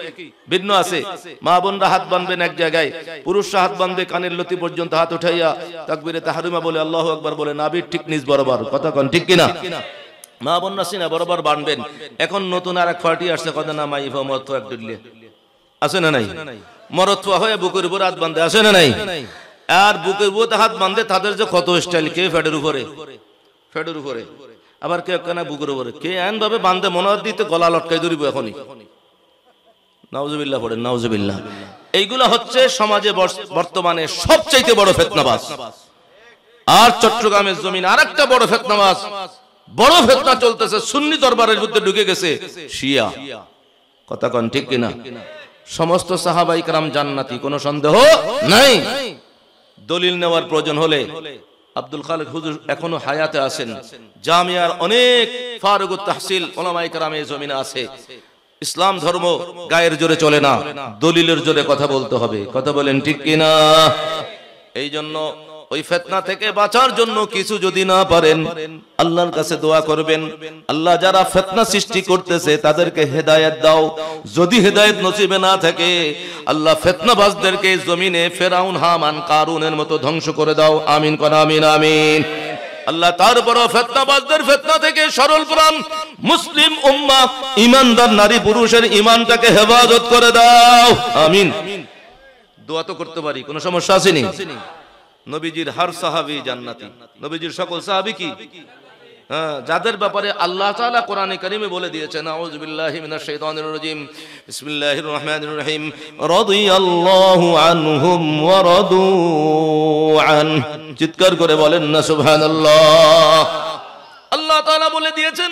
ভিন্ন আছে। মা বোনরা হাত বাঁধবেন এক জায়গায়, পুরুষরা হাত বাঁধবে কানের লতি পর্যন্ত, হাত উঠাইয়া তাকবীরে তাহরিমা বলে আল্লাহু আকবার বলে নাভির ঠিক নিচ বরাবর, কথা কোন ঠিক কিনা? মা বোনরা সিনা বরাবর বাঁধবেন। এখন নতুন আর এক পার্টি আসছে, কথা না মাইফা মরতো এক ডুললে আছে না নাই, মরতোয়া হয়ে বুকের উপর হাত বাঁধে, আছে না নাই? আর বুকের উপর হাত বাঁধে তাদের যে কত স্টাইল, কে ফেডের উপরে, ফেডের উপরে, আবার কে কেনা বুকের উপরে, কে এন ভাবে বান্ধে মনে দিতে গলা লটকাই ধরিব এখনই, নাউজুবিল্লাহ পড়েন নাউজুবিল্লাহ। এইগুলা হচ্ছে সমাজে বর্তমানে সবচাইতে বড় ফিতনাবাজ। আর চট্টগ্রামের জমিন আরেকটা বড় ফিতনাবাজ, বড় ফিতনা চলতেছে, সুন্নি দরবারের মধ্যে ঢুকে গেছে শিয়া, কথা কোন ঠিক কিনা? সমস্ত সাহাবায়ে কেরাম জান্নাতি, কোনো সন্দেহ নাই। দলিল নেওয়ার প্রয়োজন হলে আব্দুল খালেক হুজুর এখনো হায়াতে আছেন, জামিয়ার অনেক ফারুকুত তাহসিল উলামায়ে কেরামের জমিনে আছে। ইসলাম ধর্ম গায়ের জোরে চলে না, দলিলের জোরে কথা বলতে হবে, কথা বলেন ঠিক কিনা? এই জন্য ওই ফিতনা থেকে বাঁচার জন্য কিছু যদি না পারেন, আল্লাহর কাছে দোয়া করবেন, আল্লাহ যারা ফিতনা সৃষ্টি করতেছে তাদেরকে হেদায়েত দাও। যদি হেদায়েত নসিবে না থাকে, আল্লাহ ফিতনাবাজদেরকে জমিনে ফেরাউন, হামান, কারুনের মতো ধ্বংস করে দাও। আমিন কোন আমিন আমিন। আল্লাহ তারপরও ফিতনাবাজদের ফিতনা থেকে সরল প্রাণ মুসলিম উম্মাহ, ঈমানদার নারী পুরুষের ঈমানটাকে হেফাজত করে দাও। আমিন। দোয়া তো করতে পারি, কোনো সমস্যা আছে নি? নবীজির হার সাহাবী জান্নাতি, নবীজির সকল সাহাবী কি? যাদের ব্যাপারে আল্লাহ তাআলা কোরআনে কারীমে বলে দিয়েছেন, আউযু বিল্লাহি মিনাশ শাইতানির রাজীম, বিসমিল্লাহির রহমানির রহিম, রাদিয়াল্লাহু আনহুম ওয়া রাদু আন। চিৎকার করে বলেন না সুবহানাল্লাহ। আল্লাহ তাআলা বলে দিয়েছেন,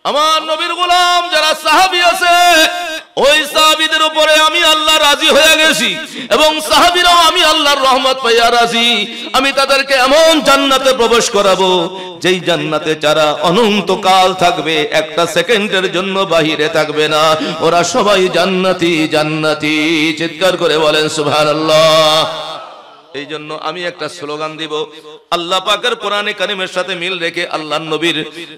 আমার নবীর গোলাম যারা সাহাবী আছে, ওই সাহাবীদের উপরে আমি আল্লাহ রাজি হয়ে গেছি, এবং সাহাবীরাও আমি আল্লাহর রহমত পাইয়া রাজি। আমি তাদেরকে এমন জান্নাতে প্রবেশ করাবো, যেই জান্নাতে যারা অনন্তকাল থাকবে, একটা সেকেন্ডের জন্য বাহিরে থাকবে না। ওরা সবাই জান্নাতি জান্নাতি। চিৎকার করে বলেন সুবহানাল্লাহ। এই জন্য আমি একটা স্লোগান দিব, আল্লাহ পাকের কোরআনে কারীমের সাথে মিল রেখে, আল্লাহর নবীর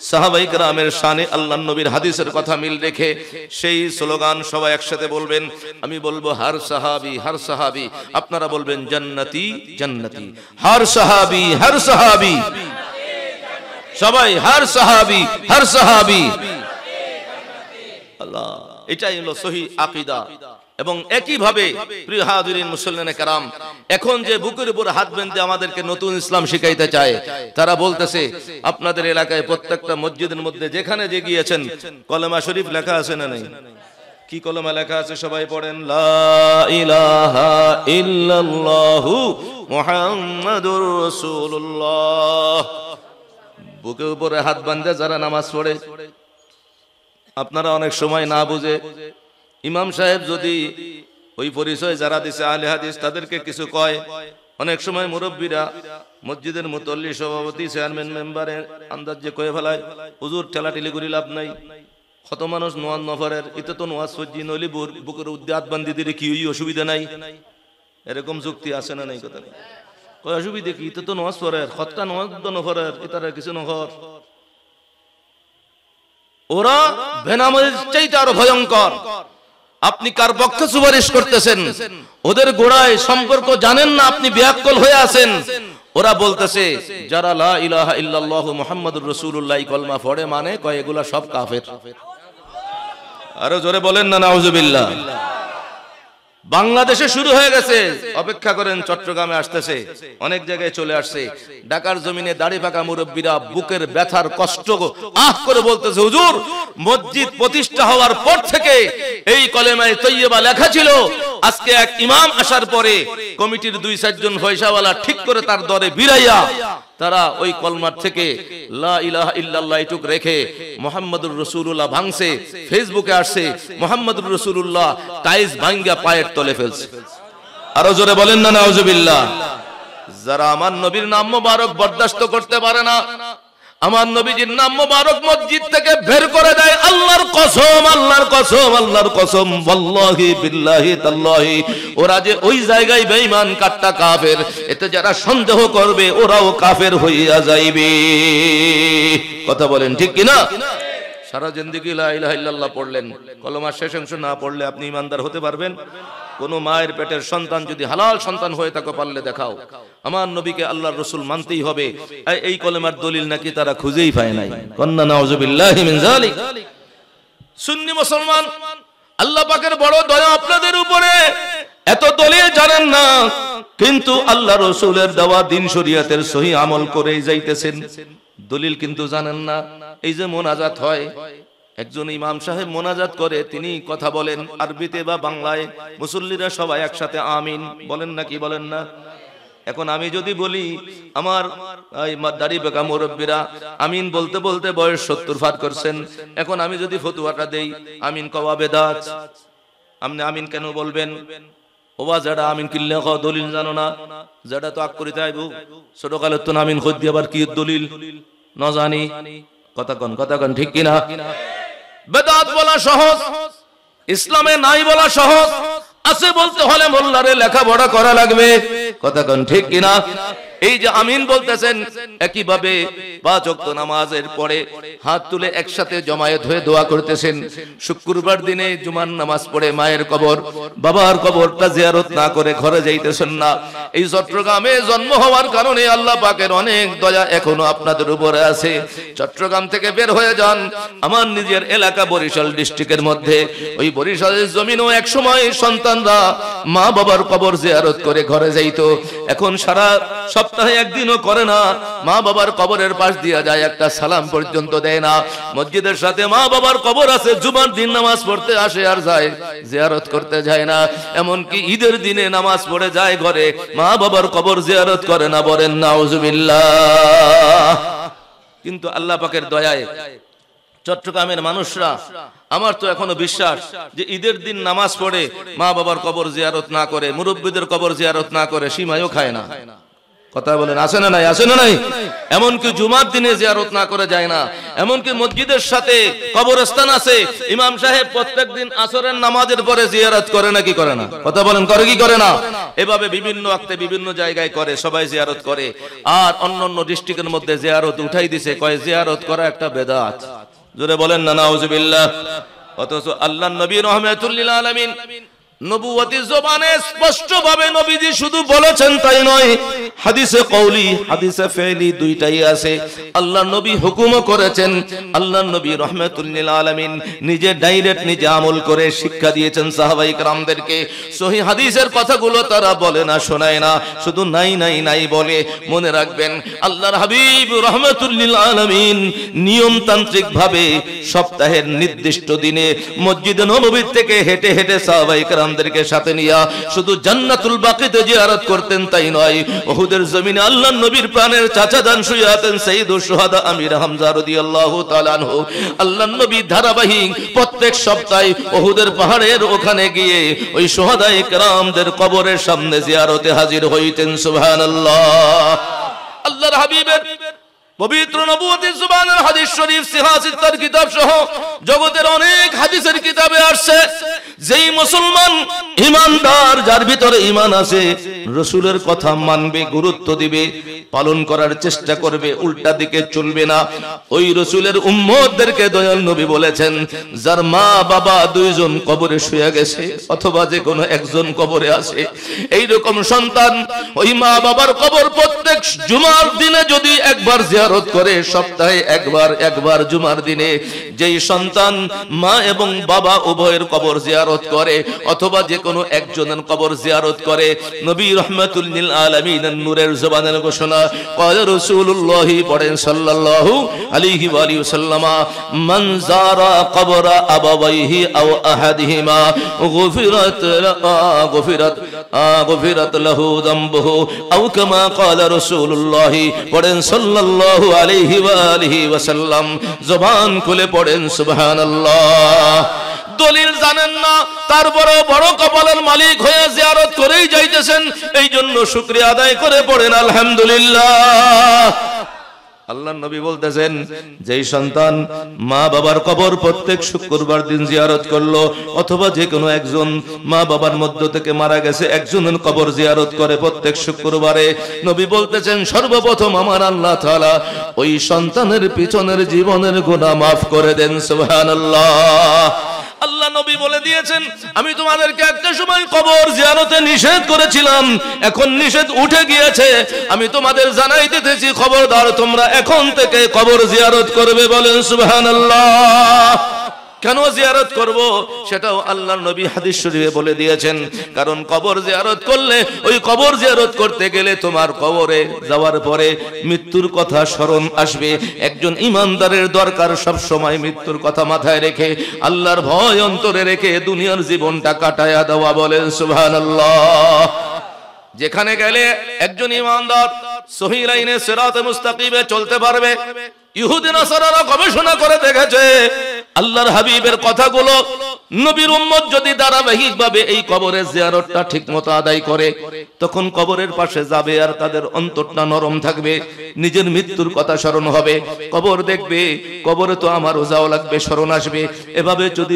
সাহাবায়ে কেরামের শানে, আল্লাহর নবীর হাদিসের কথা মিল রেখে সেই স্লোগান সবাই একসাথে বলবেন। আমি বলবো হার সাহাবী হার সাহাবী, আপনারা বলবেন জান্নাতি জান্নাতি। হার সাহাবী হার সাহাবী, সবাই হার সাহাবী হার সাহাবী। আল্লাহ, এটাই হলো সহিহ আকীদা। এবং একই ভাবে প্রিয় হাজিরিন মুসল্লিনে কেরাম, এখন যে বুকের উপর হাত বেঁধে আমাদেরকে নতুন ইসলাম শিখাইতে চায়, তারা বলতেছে আপনাদের এলাকায় প্রত্যেকটা মসজিদের মধ্যে যেখানে যে গিয়েছেন কলেমা শরীফ লেখা আছে না নাই? কি কলেমা লেখা আছে সবাই পড়েন, লা ইলাহা ইল্লাল্লাহু মুহাম্মাদুর রাসূলুল্লাহ। বুকের উপরে হাত বাঁধে যারা নামাজ পড়ে, আপনারা অনেক সময় না বুঝে ইমাম সাহেব যদি ওই পরিচয় যারা দিছে আহলে হাদিস তাদেরকে কিছু কয়, অনেক সময় মুরব্বীরা মসজিদের মুতল্লি সভাপতি চেয়ারম্যান মেম্বারে আন্দাজে কয়ে ফেলায়, হুজুর ঠেলাঠেলি করি লাভ নাই, কত মানুষ নোয়াজ নফরের, এতে তো নোয়াজ সজ্জি নইলে বুকের উদ্যাত বান্ধি দিলে কি অসুবিধা নাই, এরকম যুক্তি আছে না নাই? কথা নেই, কয় অসুবিধা কি, এতে তো নোয়াজ পড়ের, খতটা নোয়াজ নফরের, এটার কিছু নহর। ওরা বেনামাজির চাইতে আরো ভয়ঙ্কর। আপনি কার পক্ষে সুপারিশ করতেছেন? ওদের গোড়ায় সম্পর্ক জানেন না, আপনি ব্যাকুল হয়ে আছেন। ওরা বলতেছে যারা লা ইলাহা ইল্লাল্লাহু মুহাম্মাদুর রাসূলুল্লাহ কলমা পড়ে মানে কয় এগুলা সব কাফের। আরো জোরে বলেন না নাউজুবিল্লাহ। বাংলাদেশে শুরু হয়ে গেছে, অপেক্ষা করেন, চট্টগ্রামে আসতেছে, অনেক জায়গায় চলে আসছে। ঢাকার জমিনে দাড়ি পাকা মুরব্বীরা বুকের ব্যথার কষ্ট আহ করে বলতেছে, হুজুর মসজিদ প্রতিষ্ঠা হওয়ার পর থেকে এই কলেমায়ে তৈয়বা লেখা ছিল, আজকে এক ইমাম আসার পরে কমিটির 2-4 জন পয়সাওয়ালা ঠিক করে তার দরে বিরাইয়া তারা ওই কলমার থেকে লা ইলাহা ইল্লাল্লাহ এটুক রেখে মুহাম্মাদুর রাসূলুল্লাহ ভাঙছে, ফেসবুকে আসছে মুহাম্মাদুর রাসূলুল্লাহ টাইলস ভাঙ্গা পায়ের তলে ফেলছে। আরো জোরে বলেন না নাউজুবিল্লাহ। যারা আমার নবীর নাম মোবারক বরদাস্ত করতে পারে না, আমার নবীজির নাম মোবারক মসজিদ থেকে বের করে দেয়, আল্লাহর কসম, আল্লাহর কসম, আল্লাহর কসম, ওয়াল্লাহি বিল্লাহি তাল্লাহি, ওরা যে ওই জায়গায় বেঈমান কাট্টা কাফের, এতে যারা সন্দেহ করবে ওরাও কাফের হইয়া যাইবে। কথা বলেন ঠিক কি না? সারা জিন্দেগি লা ইলাহা ইল্লাল্লাহ পড়লেন, কলমার শেষ অংশ না পড়লে আপনি ঈমানদার হতে পারবেন? কোন মায়ের পেটের সন্তান যদি হালাল সন্তান হয়ে থাকে পারলে দেখাও। আমার নবীকে আল্লাহর রাসূল মানতেই হবে। এই কলেমার দলিল নাকি তারা খুঁজেই পায় নাই। কন্না নাউযুবিল্লাহি মিন যালিক। সুন্নি মুসলমান, আল্লাহ পাকের বড় দয়া আপনাদের উপরে, এত দলিল জানেন না, কিন্তু আল্লাহ রাসূলের দেওয়া দ্বীন শরীয়তের সহি আমল করেই যাইতেছেন, দলিল কিন্তু জানেন না। এই যে মোনাজাত হয়, একজন ইমাম সাহেব মোনাজাত করে, তিনি কথা বলেন আরবিতে বা বাংলায়, মুসল্লিরা সবাই একসাথে আমিন বলেন না, কি বলেন না? এখন আমি যদি বলি, আমার দাড়ি বেকা মুরব্বীরা আমিন বলতে বলতে বয়স 70 পার করছেন, এখন আমি যদি ফতুয়াটা দেই আমিন কওয়া বেদাত, আপনি আমিন কেন বলবেন? ওবা যারা আমিন কিল্লে খাও দলিল জানো না, যারা তো আক করিতে আইবো, ছোট কালের তো আমিন খোঁজ দিয়ে আবার কি দলিল না জানি। কথা কন ঠিক কিনা? বেদাত বলা সহজ, ইসলামে নাই বলা সহজ, আছে বলতে হলে মোল্লারে লেখাপড়া করা লাগবে। কথা কন ঠিক কিনা? এই যে আমিন বলতেছেন, একইভাবে 5 ওয়াক্ত নামাজের পরে হাত তুলে একসাথে জমায়েত হয়ে দোয়া করতেছেন। শুক্রবার দিনে জুমার নামাজ পড়ে মায়ের কবর, বাবার কবরটা জিয়ারত না করে ঘরে যাইতেছেন না। এই চট্টগ্রামে জন্ম হওয়ার কারণে আল্লাহ পাকের অনেক দয়া এখনো আপনাদের উপরে আছে। চট্টগ্রাম থেকে বের হয়ে যান, আমার নিজের এলাকা বরিশাল ডিস্ট্রিক্টের মধ্যে, ওই বরিশালের জমিনও এক সময় সন্তানরা মা বাবার কবর জিয়ারত করে ঘরে যাইতো। এখন সারা সপ্তাহে একদিনও করে না, মা বাবার কবরের পাশ দিয়া যায়, একটা সালাম পর্যন্ত দেয় না। মসজিদের সাথে মা বাবার কবর আছে, জুমার দিন নামাজ পড়তে আসে আর যায়, জিয়ারত করতে যায় না। এমনকি ঈদের দিনে নামাজ পড়ে যায় ঘরে, মা বাবার কবর জিয়ারত করে না। বলেন নাউজুবিল্লাহ। কিন্তু আল্লাহ পাকের দয়ায় চট্টগ্রামের মানুষরা, আমার তো এখনো বিশ্বাস যে ঈদের দিন নামাজ পড়ে মা বাবার কবর জিয়ারত না করে, মুরব্বীদের কবর জিয়ারত না করে সিমাইও খায় না। কথা বলেন আছে না নাই? আছে না নাই? এমনকি জুমার দিনে জিয়ারত না করে যায় না। এমনকি মসজিদের সাথে কবরস্থান আছে, ইমাম সাহেব প্রত্যেকদিন আসরের নামাজের পরে জিয়ারত করে নাকি করে না? কথা বলেন করে কি করে না? এভাবে বিভিন্ন ওয়াক্তে বিভিন্ন জায়গায় করে, সবাই জিয়ারত করে। আর অন্যান্য ডিস্ট্রিক্টের মধ্যে জিয়ারত উঠাই দিছে, কয় জিয়ারত করা একটা বেদাত। জোরে বলেন না নাউজুবিল্লাহ। অথচ আল্লাহর নবী রাহমাতুল লিল আলামিন নবুয়তের জবানে স্পষ্টভাবে নবীজি শুধু বলেছেন তাই নয়, হাদিসে কওলি হাদিসে ফেলি দুইটাই আছে। আল্লাহর নবী হুকুমও করেছেন। আল্লাহর নবী রাহমাতুল লিল আলামিন নিজে ডাইরেক্ট নিজে আমল করে শিক্ষা দিয়েছেন সাহাবায়ে কেরামদেরকে। সহিহ হাদিসের কথাগুলো তারা বলে না, শোনায় না, শুধু নাই নাই নাই বলে। মনে রাখবেন, আল্লাহর হাবিব রাহমাতুল লিল আলামিন নিয়মতান্ত্রিক ভাবে সপ্তাহের নির্দিষ্ট দিনে মসজিদে নববী থেকে হেঁটে হেঁটে সাহাবায়ে কেরামদেরকে সাথে নিয়া শুধু জান্নাতুল বাকিতে জিয়ারত করতেন তাই নয়, উহুদের জমিনে আল্লাহর নবীর প্রাণের চাচা যান শুয়ে আছেন সাইয়্যিদুশ শুহাদা আমির হামজা রাদিয়াল্লাহু তাআলা আনহু। আল্লাহর নবী ধারাবাহিক প্রত্যেক সপ্তাহে উহুদের পাহাড়ের ওখানে গিয়ে ওই শুহাদায়ে কেরামদের কবরের সামনে জিয়ারতে হাজির হইতেন। সুবহানাল্লাহ। আল্লাহর হাবিবের পবিত্র নবুয়তের জবানের হাদিস শরীফ সিহাসিত্তার কিতাব সহ জগতের অনেক হাদিসের কিতাবে আসছে, যেই মুসলমান ঈমানদার, যার ভিতরে ঈমান আছে, রাসূলের কথা মানবে, গুরুত্ব দিবে, পালন করার চেষ্টা করবে, উল্টা দিকে চলবে না, ওই রাসূলের উম্মতদেরকে দয়াল নবী বলেছেন, যার মা বাবা দুইজন কবরে শুয়ে গেছে অথবা যে কোনো একজন কবরে আছে, এই রকম সন্তান ওই মা বাবার কবর প্রত্যেক জুমার দিনে যদি একবার জিয়ারত জিয়ারত করে সপ্তাহে একবার জুমার দিনে, যেই সন্তান মা এবং বাবা উভয়ের কবর জিয়ারত করে অথবা যে কোনো একজনের কবর জিয়ারত করে, নবী রাহমাতুল লিল আলামিন নূরের জবানের ঘোষণা ক্বালা রাসূলুল্লাহ পড়েন সাল্লাল্লাহু আলাইহি ওয়া আলিহি ওয়াসাল্লাম, মান যারা কবরা আবাওয়াইহি আও আহাদিহিমা গুফিরাত লাহু যামবুহু আও কামা ক্বালা রাসূলুল্লাহ পড়েন সাল্লাল্লাহু আলাইহি ওয়া আলিহি ওয়াসাল্লাম। জবান খুলে পড়েন সুবহানাল্লাহ। দলিল জানেন না, তারপরে বড় কপালের মালিক হয়ে জিয়ারত করেই যাইতেছেন, এই জন্য শুকরিয়া আদায় করে পড়েন আলহামদুলিল্লাহ। আল্লাহর নবী বলতেছেন, যেই সন্তান মা বাবার কবর প্রত্যেক শুক্রবার দিন জিয়ারত করলো অথবা যে কোনো একজন মা বাবার মধ্য থেকে মারা গেছে একজনের কবর জিয়ারত করে প্রত্যেক শুক্রবারে, নবী বলতেছেন সর্বপ্রথম আমার আল্লাহ তাআলা ওই সন্তানের পিছনের জীবনের গুনাহ মাফ করে দেন। সুবহানাল্লাহ। আল্লাহ নবী বলে দিয়েছেন, আমি তোমাদেরকে একটা সময় কবর জিয়ারতে নিষেধ করেছিলাম, এখন নিষেধ উঠে গিয়েছে, আমি তোমাদের জানাই দিতেছি খবরদার তোমরা এখন থেকে কবর জিয়ারত করবে। বলেন সুবহানাল্লাহ। কেন জিয়ারত করব সেটাও আল্লাহর নবী হাদিস শরীফে বলে দিয়েছেন, কারণ কবর জিয়ারত করলে, ওই কবর জিয়ারত করতে গেলে তোমার কবরে যাওয়ার পরে মৃত্যুর কথা স্মরণ আসবে। একজন ইমানদারের দরকার সব সময় মৃত্যুর কথা মাথায় রেখে, আল্লাহর ভয় অন্তরে রেখে দুনিয়ার জীবনটা কাটায়া দেওয়া। বলেন সুবহানাল্লাহ। যেখানে গেলে একজন ইমানদার সহিহ লাইনে সিরাতে মুস্তাকিমে চলতে পারবে। ইহুদি নাসারারা গবেষণা করে দেখেছে, আল্লাহর হাবিবের কথাগুলো নবীর উম্মত যদি ধারাবাহিকভাবে এই কবরের জিয়ারতটা ঠিকমতো আদায় করে, তখন কবরের পাশে যাবে আর তাদের অন্তরটা নরম থাকবে, নিজের মৃত্যুর কথা স্মরণ হবে, কবর দেখবে, কবরে তো আমারও যাওয়া লাগবে, স্মরণ আসবে। এভাবে যদি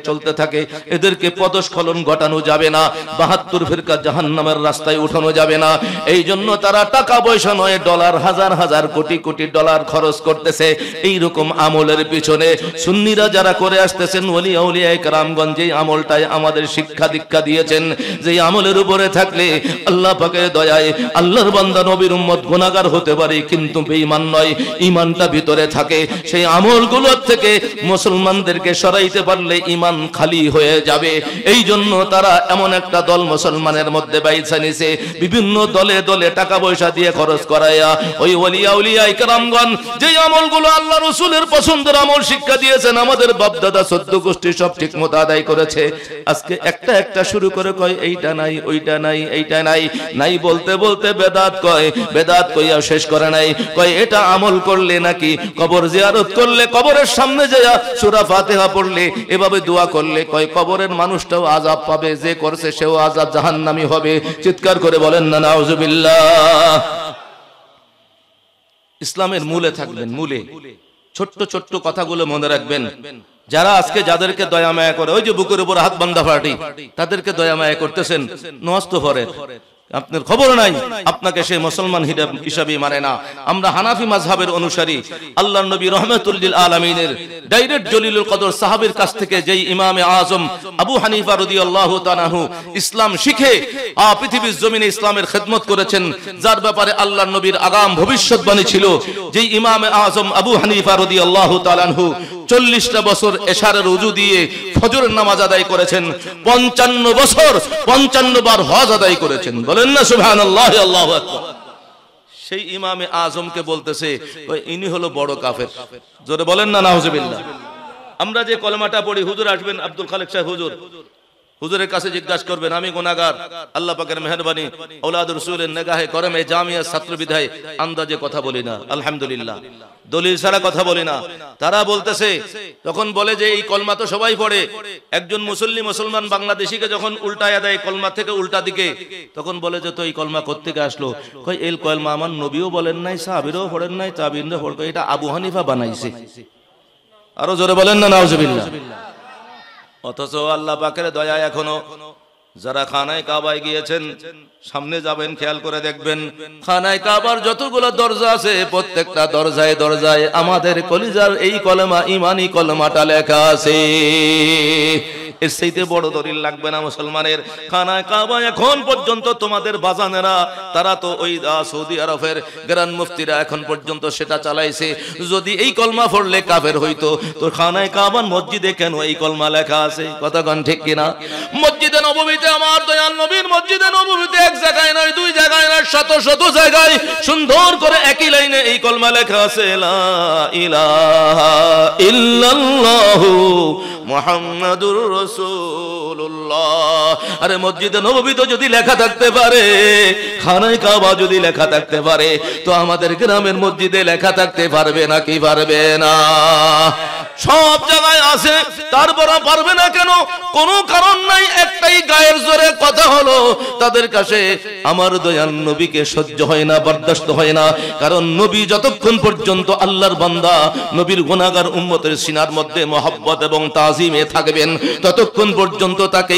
চলতে থাকে এদেরকে পদস্খলন ঘটানো যাবে না, 72 ফিরকা জাহান্নামের রাস্তায় উঠানো যাবে না। এই জন্য তারা টাকা পয়সা নয়, ডলার, হাজার হাজার কোটি কোটি ডলার খরচ করতেছে এই রকম আমলের পিছনে। সুন্নিরা যারা করে আসতেছেন, ওলি আউলিয়া কেরামগঞ্জ এই আমলটাই আমাদের শিক্ষা দীক্ষা দিয়েছেন, যে আমলের উপরে থাকলে আল্লাহ পাকের দয়ায় আল্লাহর বান্দা নবীর উম্মত গুনাহগার হতে পারে কিন্তু বেঈমান নয়, ঈমানটা ভিতরে থাকে। সেই আমলগুলোর থেকে মুসলমানদেরকে সরাইতে পারলে ঈমান খালি হয়ে যাবে। এই জন্য তারা এমন একটা দল মুসলমানের মধ্যে বাইছা নিছে, বিভিন্ন দলে দলে টাকা পয়সা দিয়ে খরচ করায়া ওই ওলি আউলিয়া কেরামগঞ্জ যে আমলগুলো আল্লাহ রাসূলের পছন্দের আমল শিক্ষা দিয়েছেন, আমাদের বাপ দাদা 14 গোষ্ঠী সব ঠিকমতো আদায় করেছে, আজকে একটা একটা শুরু করে কয় এইটা নাই, ওইটা নাই, এইটা নাই, নাই বলতে বলতে বেদাত কয়, বেদাত কইয়া শেষ করে নাই, কয় এটা আমল করলে নাকি কবর জিয়ারত করলে, কবরের সামনে যায়া সূরা ফাতিহা পড়লে, এভাবে দোয়া করলে কয় কবরের মানুষটাও আযাব পাবে, যে করছে সেও আযাব জাহান্নামী হবে। চিৎকার করে বলেন না নাউজুবিল্লাহ। ইসলামের মূলে থাকবেন, মূলে ছোট্ট ছোট্ট কথাগুলো মনে রাখবেন। যারা আজকে যাদেরকে দয়া মায়া করে, ওই যে বুকের উপর হাত বান্ধা পার্টি, তাদেরকে দয়া মায়া করতেছেন, নষ্ট করে আপনার খবর নাই, আপনাকে সে মুসলমান হিসাবে মানে না। আমরা হানাফি মাযহাবের অনুসারী, আল্লাহর নবী রাহমাতুল লিল আলামিনের ডাইরেক্ট জলিলুল কদর সাহাবীর কাছ থেকে যেই ইমামে আযম আবু হানিফা রাদিয়াল্লাহু তাআলা আনহু ইসলাম শিখে পৃথিবীর জমিনে ইসলামের খেদমত করেছেন, যার ব্যাপারে আল্লাহর নবীর আগাম ভবিষ্যৎবাণী ছিল, যেই ইমামে আযম আবু হানিফা রাদিয়াল্লাহু তাআলা আনহু 40টা বছর এশারের ওযু দিয়ে ফজরের নামাজ আদায় করেছেন, 55 বছর 55 বার হজ আদায় করেছেন। বলেন না সুবহানাল্লাহ, আল্লাহু আকবার। সেই ইমামে আযমকে বলতেছে ইনি হলো বড় কাফের। জোরে বলেন না নাউজুবিল্লাহ। আমরা যে কলেমাটা পড়ি, হুজুর আসবেন, আব্দুল খালেক সাহেব হুজুর, হুজুরের কাছে জিজ্ঞাসা করবেন, আমি গুনাহগার, আল্লাহ পাকের মেহেরবানি, আওলাদুর রাসূলের নিগাহে করমে জামিয়া ছাত্র বিধায় আন্দাজে কথা বলি না, আলহামদুলিল্লাহ, দলিল ছাড়া কথা বলি না। তারা বলতেছে, তখন বলে যে এই কলমা তো সবাই পড়ে, একজন মুসলমান বাংলাদেশিকে যখন উল্টায়া দেয় কলমা থেকে উল্টা দিকে, তখন বলে যে তো এই কলমা কোত্থেকে আসলো? কই এই কলমা আমার নবীও বলেন নাই, সাহাবীরাও পড়েন নাই, তাবিঈনরাও পড়েন, এটা আবু হানিফা বানাইছে। আরো জোরে বলেন না নাউজুবিল্লাহ। অথচ আল্লাহ পাকের দয়া এখনো যারা খানায় কাবায় গিয়েছেন, সামনে যাবেন, খেয়াল করে দেখবেন খানায় কাবার যতগুলো দরজা আছে প্রত্যেকটা দরজায় দরজায় আমাদের কলিজার এই কলমা, ইমানি কলমাটা লেখা আছে। এর চাইতে বড় দলিল লাগবে না মুসলমানের। খানায় কাবা এখন পর্যন্ত তোমাদের বাজানেরা তারা তো ওই সৌদি আরবের গ্র্যান্ড মুফতিরা এখন পর্যন্ত সেটা চালাইছে। যদি এই কলমা পড়লে কাফের হইতো তো খানায় কাবার মসজিদে কেন এই কলমা লেখা আছে? কথা কোন ঠিক কিনা? মসজিদে নববীতে আমার দয়াল নবীর মসজিদে নববীতে এক জায়গায় নয়, দুই জায়গায় নয়, শত শত জায়গায় সুন্দর করে একই লাইনে এই কলমা লেখা আছে, লা ইলাহা ইল্লাল্লাহু মুহাম্মাদুর রাসূলুল্লাহ। আরে মসজিদে নববীতে যদি লেখা থাকতে পারে, খানায় কাবা যদি লেখা থাকতে পারে, তো আমাদের গ্রামের মসজিদে লেখা থাকতে পারবে নাকি পারবে না? সব জায়গায় আছে, তারপর পারবে না কেন? কোনো কারণ নাই, একটাই গায়ের জোরে কথা হলো তাদের কাছে আমার দয়াল নবীকে সহ্য হয় না, বরদাস্ত হয় না। কারণ নবী যতক্ষণ পর্যন্ত আল্লাহর বান্দা, নবীর গুনাহগার উম্মতের সিনার মধ্যে মহব্বত এবং তাজিমে থাকবেন, ততক্ষণ পর্যন্ত তাকে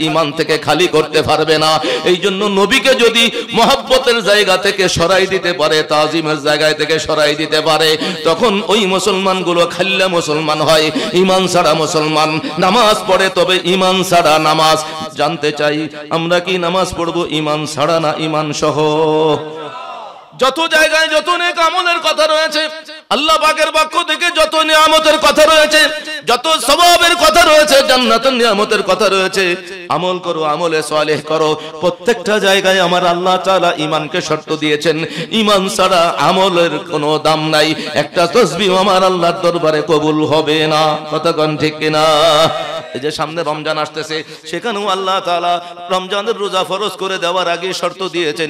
ঈমান থেকে খালি করতে পারবে না। এই জন্য নবীকে যদি মহব্বতের জায়গা থেকে সরাই দিতে পারে, তাজিমের জায়গায় থেকে সরাই দিতে পারে, তখন ওই মুসলমানগুলো খাল্লা মুসলমান হয়, ঈমান ছাড়া মুসলমান। নামাজ পড়ে তবে ঈমান ছাড়া নামাজ। জানতে চাই আমরা কি নামাজ পড়বো ঈমান ছাড়া না ঈমান সহ? যত জায়গায় যত নেক আমলের কথা রয়েছে, আল্লাহ পাকের পক্ষ থেকে যত নিয়ামতের কথা রয়েছে, যত সওয়াবের কথা রয়েছে, জান্নাতের নিয়ামতের কথা রয়েছে, আমল করো, আমলে সালেহ করো। প্রত্যেকটা জায়গায় আমার আল্লাহ তাআলা ঈমানকে শর্ত দিয়েছেন। ঈমান ছাড়া আমলের কোনো দাম নাই। একটা তাসবিহ আমার আল্লাহর দরবারে কবুল হবে না। কথা কোন ঠিক কিনা? এই যে সামনে রমজান আসতেছে, সেখানেও আল্লাহ তাআলা রমজানের রোজা ফরজ করে দেওয়ার আগে শর্ত দিয়েছেন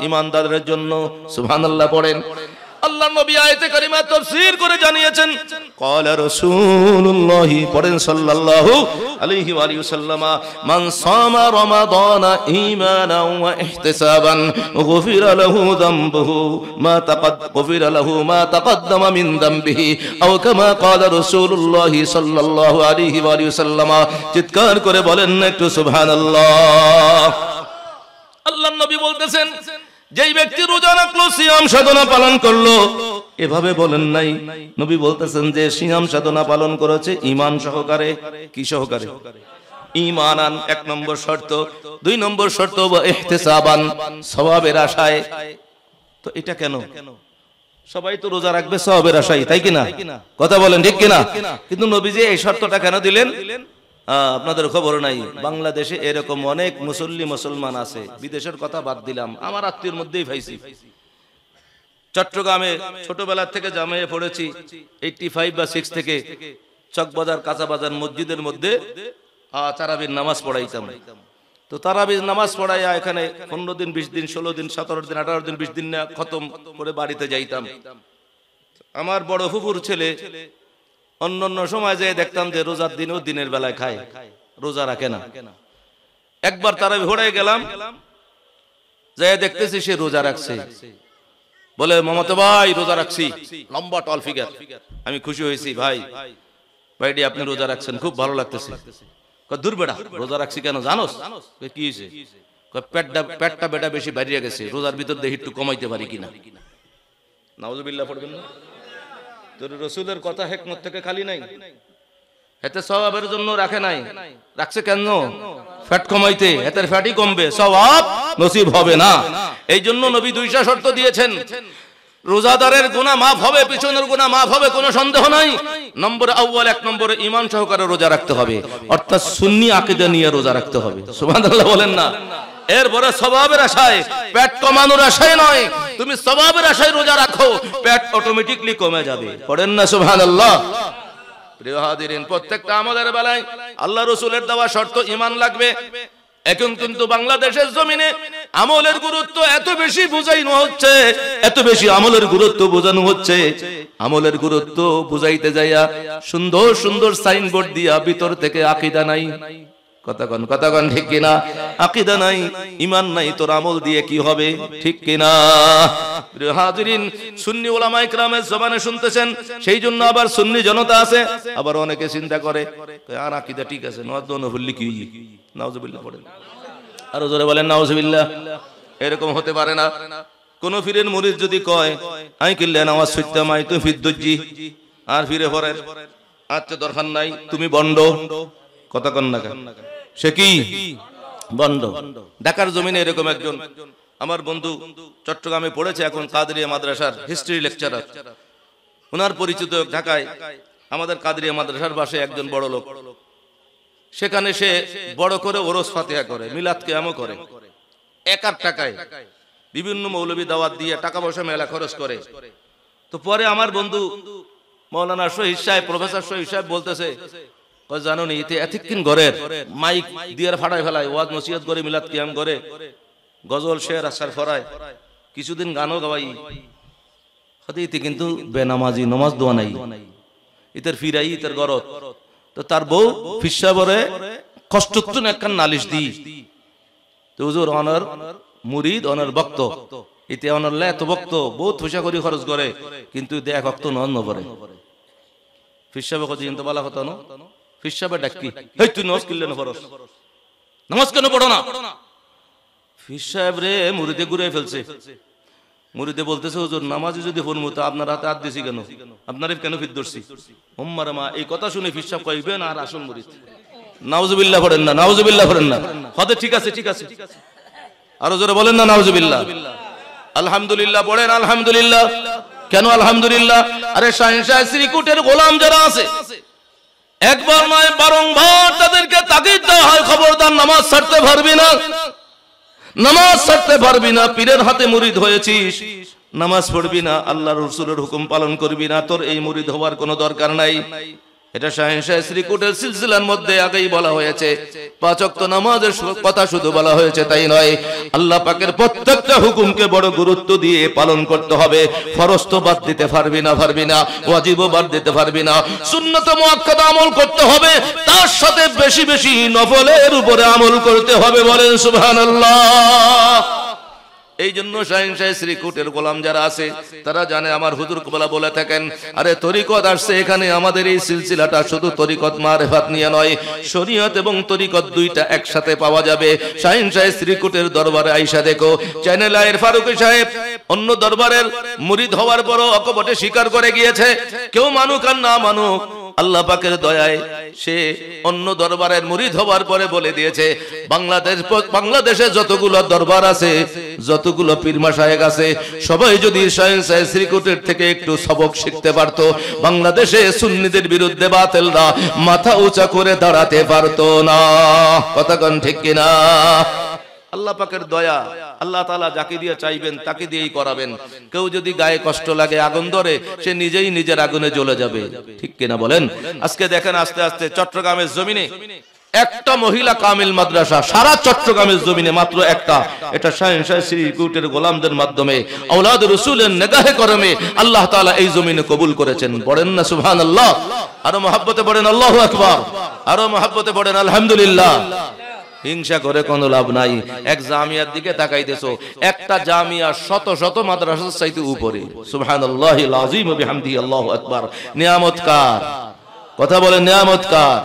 ঈমানদারের জন্য। সুবহানাল্লাহ পড়েন। আল্লাহ নবী আয়াতে কারিমা তাফসীর করে জানিয়েছেন, ক্বালা রাসূলুল্লাহ, পড়েন সাল্লাল্লাহু আলাইহি ওয়া আলিহি ওয়াসাল্লাম, মান সামা রমাদানা ঈমানান ওয়া ইহতিসাবান গুফিরা লাহু মা তাকাদ্দামা মিন যামবিহি আও কামা ক্বালা রাসূলুল্লাহ সাল্লাল্লাহু আলাইহি ওয়া আলিহি ওয়াসাল্লাম। চিৎকার করে বলেন না একটু সুবহানাল্লাহ। আল্লাহ নবী বলতেছেন, যেই ব্যক্তি রোজা রাখলো, সিয়াম সাধনা পালন করলো, এভাবে বলেন নাই। নবী বলতেছেন যে সিয়াম সাধনা পালন করেছে ঈমান সহকারে। কি সহকারে? ঈমানান এক নম্বর শর্ত। দুই নম্বর শর্ত ইহতিসাবান, সওয়াবের আশায়। তো এটা কেন? সবাই তো রোজা রাখবে সওয়াবের আশায়, তাই কিনা? কথা বলেন ঠিক কিনা? কিন্তু নবীজি এই শর্তটা কেন দিলেন? আপনাদের খবর নাই, বাংলাদেশে এরকম অনেক মুসলমান আছে, বিদেশের কথা বাদ দিলাম, আমার আত্মীয়র মধ্যেই পাইছি। চট্টগ্রামে ছোটবেলা থেকে জামাইয়ে পড়েছি, 85 বা 6 থেকে চকবাজার কাঁচাবাজার মসজিদের মধ্যে তারাবির নামাজ পড়াইতাম। তো তারাবির নামাজ পড়াইয়া এখানে 15 দিন 20 দিন 16 দিন 17 দিন 18 দিন 20 দিন না খতম করে বাড়িতে যাইতাম। আমার বড় ফুফুর ছেলে অন্য সময় যেয়ে দেখতাম যে রোজার দিনও দিনের বেলায় খায়, রোজা রাখে না। একবার তারাবি পড়াই গেলাম, যেয়ে দেখতেছি সে রোজা রাখছে। বলে, মামাতো ভাই রোজা রাখছি, লম্বা টল ফিগার। আমি খুশি হয়েছি, ভাইডি আপনি রোজা রাখছেন, খুব ভালো লাগতেছে। দূর বেটা, রোজা রাখছি কেন জানোস? কি হয়েছে? পেটটা বেটা বেশি বাড়িয়ে গেছে, রোজার ভিতর দেখি একটু কমাইতে পারি কিনা। নাউজুবিল্লাহ পড়বেন না? তোর রসুলের কথা হিকমত থেকে খালি নাই। এতে সওয়াবের জন্য রাখে নাই, রাখছে কেন? ফ্যাট কমাইতে। এতে ফ্যাটই কমবে, সওয়াব নসিব হবে না। এই জন্য নবী 2টা শর্ত দিয়েছেন। রোজাদারের গুনাহ মাফ হবে, পিছনের গুনাহ মাফ হবে, কোনো সন্দেহ নাই। নম্বর আউয়াল, 1 নম্বরে ঈমান সহকারে রোজা রাখতে হবে, অর্থাৎ সুন্নি আকীদা নিয়ে রোজা রাখতে হবে। সুবহানাল্লাহ বলেন না? এরপরে সওয়াবের আশায়, পেট কমানোর আশায় নয়, তুমি সওয়াবের আশায় রোজা রাখো, পেট অটোমেটিকলি কমে যাবে। পড়েন না সুবহানাল্লাহ? প্রিয় হাজিরিন, প্রত্যেকটা আমলের বেলায় আল্লাহ রাসূলের দেওয়া শর্ত ঈমান লাগবে। এখন কিন্তু বাংলাদেশের জমিনে আমলের গুরুত্ব এত বেশি বুঝাইনো হচ্ছে, এত বেশি আমলের গুরুত্ব বোঝানো হচ্ছে, আমলের গুরুত্ব বুঝাইতে যাইয়া সুন্দর সুন্দর সাইনবোর্ড দিয়া ভিতর থেকে আকীদা নাই। কথা কন ঠিক কিনা? আকীদা নাই, ঈমান নাই, তোর আমল দিয়ে কি হবে? ঠিক কিনা? প্রিয় হাজিরিন, সুন্নি উলামায়ে কেরামের জবানে শুনতেছেন, সেই জন্য আবার সুন্নি জনতা আছে, আবার অনেকে চিন্তা করে আর আকীদা ঠিক আছে, নওয়াজ ভুললি কি? নাউজুবিল্লাহ পড়েন, আরো জোরে বলেন নাউজুবিল্লাহ। এরকম হতে পারে না। কোন ফিরের মুরিদ যদি কয় আই কিল্লা নামাজ পড়তাম, আই তুই ফিরদজ্জি, আর ফিরে পড়েন, আচ্ছা দরকার নাই, তুমি বন্ড, কথা কন না কেন? সে কি বন্ধ। ঢাকার জমিনে এরকম একজন আমার বন্ধু চট্টগ্রামে পড়েছে, এখন কাদরিয়া মাদ্রাসার হিস্ট্রি লেকচারার। ওনার পরিচিত ঢাকায় আমাদের কাদরিয়া মাদ্রাসার পাশে একজন বড় লোক, সেখানে সে বড় করে ওরস ফাতিহা করে, মিলাদ কিয়ামও করে, একার টাকায় বিভিন্ন মৌলবী দাওয়াত দিয়ে টাকা পয়সা মেলা খরচ করে। তো পরে আমার বন্ধু মৌলানা শহীদ সাহেব, প্রফেসর শহীদ সাহেব বলতেছে, জানো নি এতে এতক্ষণ ঘরের মাইক দিয়ে ফাটায় ফেলায়, ওয়াজ নসিহত করে, মিলাদ কিয়াম করে, গজল শের আসার ফরায়, কিছুদিন গানও গাওয়াই, ইতে কিন্তু বেনামাজি, নমাজ দোয়া নাই, ইতের ফিরাই, ইতের গরত। তো তার বউ ফিসা বরে কষ্টুন একখান নালিশ দি, তো হুজুর অনার মুরিদ, অনার ভক্ত, ইতে অনার লে এত ভক্ত, বহুত পয়সা করি খরচ করে, কিন্তু দেখ ভক্ত নন নপরে। ফিসাবে কত কিন্তু বলা কথা না, ফিসাবে ডাকি, এই তুই নমাজ কিনলে না ফরস, নামাজ কেন পড়ো না? ফির সাহেব রে মুরিদে ঘুরে ফেলছে। মুরিদে বলতেছে, হুজুর নামাজে যদি ফোনমু তো আপনার হাতে হাত দিছি কেন, আপনার কেন ফির ধরছি? ওম্মারে মা, এই কথা শুনে ফির সাহেব কইবেন আর আসুন মুরিদ, নাউজুবিল্লাহ পড়েন না, নাউজুবিল্লাহ পড়েন না। হতে ঠিক আছে, ঠিক আছে, আরো জোরে বলেন না নাউজুবিল্লাহ। আলহামদুলিল্লাহ পড়েন, আলহামদুলিল্লাহ। কেন আলহামদুলিল্লাহ? আরে শাহিন শাহ শ্রীকুটের গোলাম যারা আছে, একবার নয় বারংবার তাদেরকে তাকিদ দেওয়া হয়, খবরদার নামাজ ছাড়তে পারবি না, নামাজ ছাড়তে পারবি না, পীরের হাতে মুরিদ হয়েছিস, নামাজ পড়বি না, আল্লাহর রাসূলের হুকুম পালন করবি না, তোর এই মুরিদ হওয়ার কোনো দরকার নাই। এটা শাহিন শাহ শ্রীকুটের সিলসিলার মধ্যে আগেই বলা হয়েছে। 5 ওয়াক্ত নামাজের কথা শুধু বলা হয়েছে তাই নয়, আল্লাহ পাকের প্রত্যেকটা হুকুমকে বড় গুরুত্ব দিয়ে পালন করতে হবে। ফরজ তো বাদ দিতে পারবি না, ওয়াজিবও বাদ দিতে পারবি না, সুন্নাত মুআক্কাদা আমল করতে হবে, তার সাথে বেশি বেশি নফলের উপরে আমল করতে হবে। বলেন সুবহানাল্লাহ। এই জন্য শাহিন শাহ শ্রীকুটের গোলাম যারা আছে তারা জানে, আমার হুজুর কবলা বলে থাকেন, আরে তরিকত আসছে এখানে, আমাদের এই সিলসিলাটা শুধু তরিকত মারিফাত নিয়ে নয়, শরীয়ত এবং তরিকত দুইটা একসাথে পাওয়া যাবে। শাহিন শাহ শ্রীকুটের দরবারে আইসা দেখো, চ্যানেল আয়ের ফারুকী সাহেব অন্য দরবারের মুরিদ হওয়ার পরও অকপটে স্বীকার করে গিয়েছে, কেউ মানুক আর না মানুক, আল্লাহ পাকের দয়ায় সে অন্য দরবারের মুরিদ হওয়ার পরে বলে দিয়েছে, বাংলাদেশে যতগুলো দরবার আছে, যতগুলো পীর মাশায়েখ আছে, সবাই যদি শাহিন শাহ শ্রীকুটের থেকে একটু সবক শিখতে পারতো, বাংলাদেশে সুন্নিদের বিরুদ্ধে বাতিলরা মাথা উঁচা করে দাঁড়াতে পারতো না। কথা কোন ঠিক কিনা? আল্লাহ পাকের দয়া, আল্লাহ তাআলা যাকে দিয়ে চাইবেন তাকে দিয়েই করাবেন। কেউ যদি গায়ে কষ্ট লাগে, আগুন ধরে, সে নিজেই নিজের আগুনে জ্বলে যাবে, ঠিক কিনা বলেন? আজকে দেখেন আস্তে আস্তে চট্টগ্রামের জমিনে একটা মহিলা কামিল মাদ্রাসা, সারা চট্টগ্রামের জমিনে মাত্র একটা, এটা শাহিন শাহ শ্রীকুটের গোলামদের মাধ্যমে, আওলাদ রাসূলের নেগাহে করমে আল্লাহ তাআলা এই জমিনে কবুল করেছেন। পড়েন না সুবহানাল্লাহ, আরো মহব্বতে পড়েন আল্লাহু আকবার, আরো মহব্বতে পড়েন আলহামদুলিল্লাহ। হিংসা করে কোনো লাভ নাই। এক জামিয়ার দিকে তাকাইতেছো, একটা জামিয়া শত শত মাদ্রাসার চাইতে উপরে। সুবহানাল্লাহিল আযীম ওয়া বিহামদিহি আল্লাহু আকবার। নিয়ামত কার? কথা বলেন, নিয়ামত কার?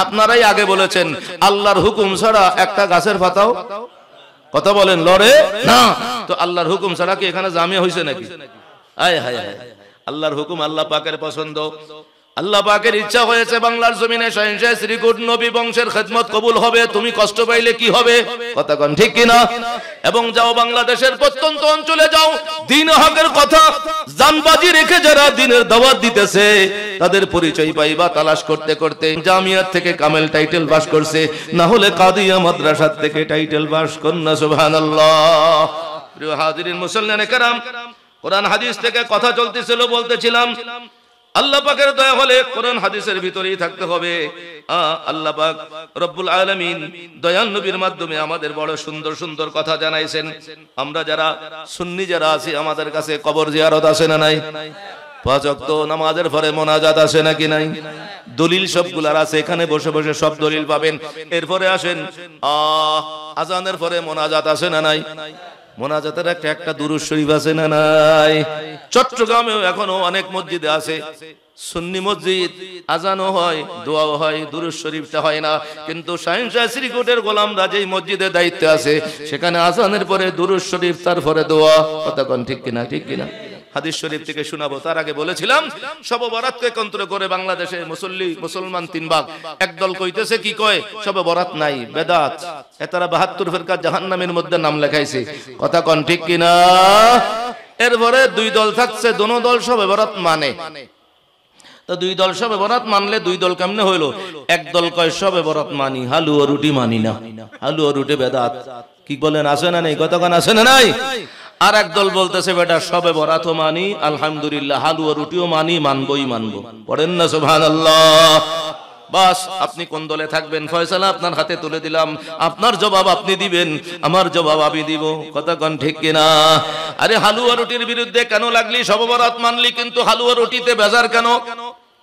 আপনারাই আগে বলেছেন, আল্লাহর হুকুম ছাড়া একটা গাছের পাতাও, কথা বলেন, লড়ে না। তো আল্লাহর হুকুম ছাড়া কি এখানে জামিয়া হইছে নাকি? আয় হায় হায়, আল্লাহর হুকুম, আল্লাহ পাকের পছন্দ, আল্লাহ পাকের ইচ্ছা হয়েছে বাংলার জমিনে শাহিন শাহ শ্রীকুট নবী বংশের খেদমত কবুল হবে। তুমি কষ্ট পাইলে কি হবে? কথা কোন ঠিক কিনা? এবং যাও বাংলাদেশের প্রত্যন্ত অঞ্চলে যাও, দ্বীন হকের কথা জানবাজি রেখে যারা দ্বীনের দাওয়াত দিতেছে, তাদের পরিচয় পাইবা তালাশ করতে করতে। জামিয়াত থেকে কামেল টাইটেল পাস করছে, না হলে কাদিয়া মাদ্রাসা থেকে টাইটেল পাস করনা। সুবহানাল্লাহ। প্রিয় হাজিরিন মুসল্লিয়ানে কেরাম, কোরআন হাদিস থেকে কথা চলতেছিল, বলতেছিলাম আল্লাহ পাকের দয়া হলে কোরআন হাদিসের ভিতরেই থাকতে হবে। আল্লাহ পাক রব্বুল আলামিন দয়াল নবীর মাধ্যমে আমাদের বড় সুন্দর সুন্দর কথা জানাইছেন। আমরা যারা সুন্নি যারা আছি, আমাদের কাছে কবর জিয়ারত আছে না নাই? 5 ওয়াক্ত নামাজের পরে মোনাজাত আছে নাকি নাই? দলিল সবগুলার আছে, এখানে বসে বসে সব দলিল পাবেন। এরপরে আসেন আজানের পরে মোনাজাত আছে না নাই? মোনাজাতের একটা দুরূদ শরীফ আছে না নাই? চট্টগ্রামেও এখনো অনেক মসজিদে আছে, সুন্নি মসজিদ, আজানও হয়, দোয়াও হয়, দুরূদ শরীফটা হয় না। কিন্তু শাহিন শাহ শ্রীকুটের গোলামরা যেই মসজিদের দায়িত্বে আছে, সেখানে আজানের পরে দুরূদ শরীফ, তারপরে দোয়া। কথা কোন ঠিক কিনা? ঠিক কিনা? হাদিস শরীফ থেকে শোনাবো। তার আগে বলেছিলাম শবে বরাতকে কেন্দ্র করে বাংলাদেশে মুসলমান 3 ভাগ। একদল কইতেছে কি কয় শবে বরাত নাই, বেদাত, এতারা 72 ফিরকা জাহান্নামের মধ্যে নাম লেখাইছে। কথা কোন ঠিক কিনা? এরপরে 2 দল থাকছে, দোনো দল শবে বরাত মানে। তো 2 দল শবে বরাত মানলে 2 দল কেমনে হইলো? এক দল কয় শবে বরাত মানি, হালুয়া রুটি মানি না, হালুয়া রুটি বেদাত। কি বলেন, আছে না নাই? কতক্ষণ আছে না নাই? আর এক দল বলতেছে বেটা শবে বরাতও মানি, আলহামদুলিল্লাহ, হালুয়া রুটিও মানি, মানবই মানবো। পড়েন না সুবহানাল্লাহ। বাস, আপনি কোন দলে থাকবেন ফয়সালা আপনার হাতে তুলে দিলাম। আপনার জবাব আপনি দিবেন, আমার জবাব আমি দিব। কথা কোন ঠিক কিনা? আরে হালুয়া রুটির বিরুদ্ধে কেন লাগলি? শবে বরাত মানলি কিন্তু হালুয়া রুটিতে বেজার কেন?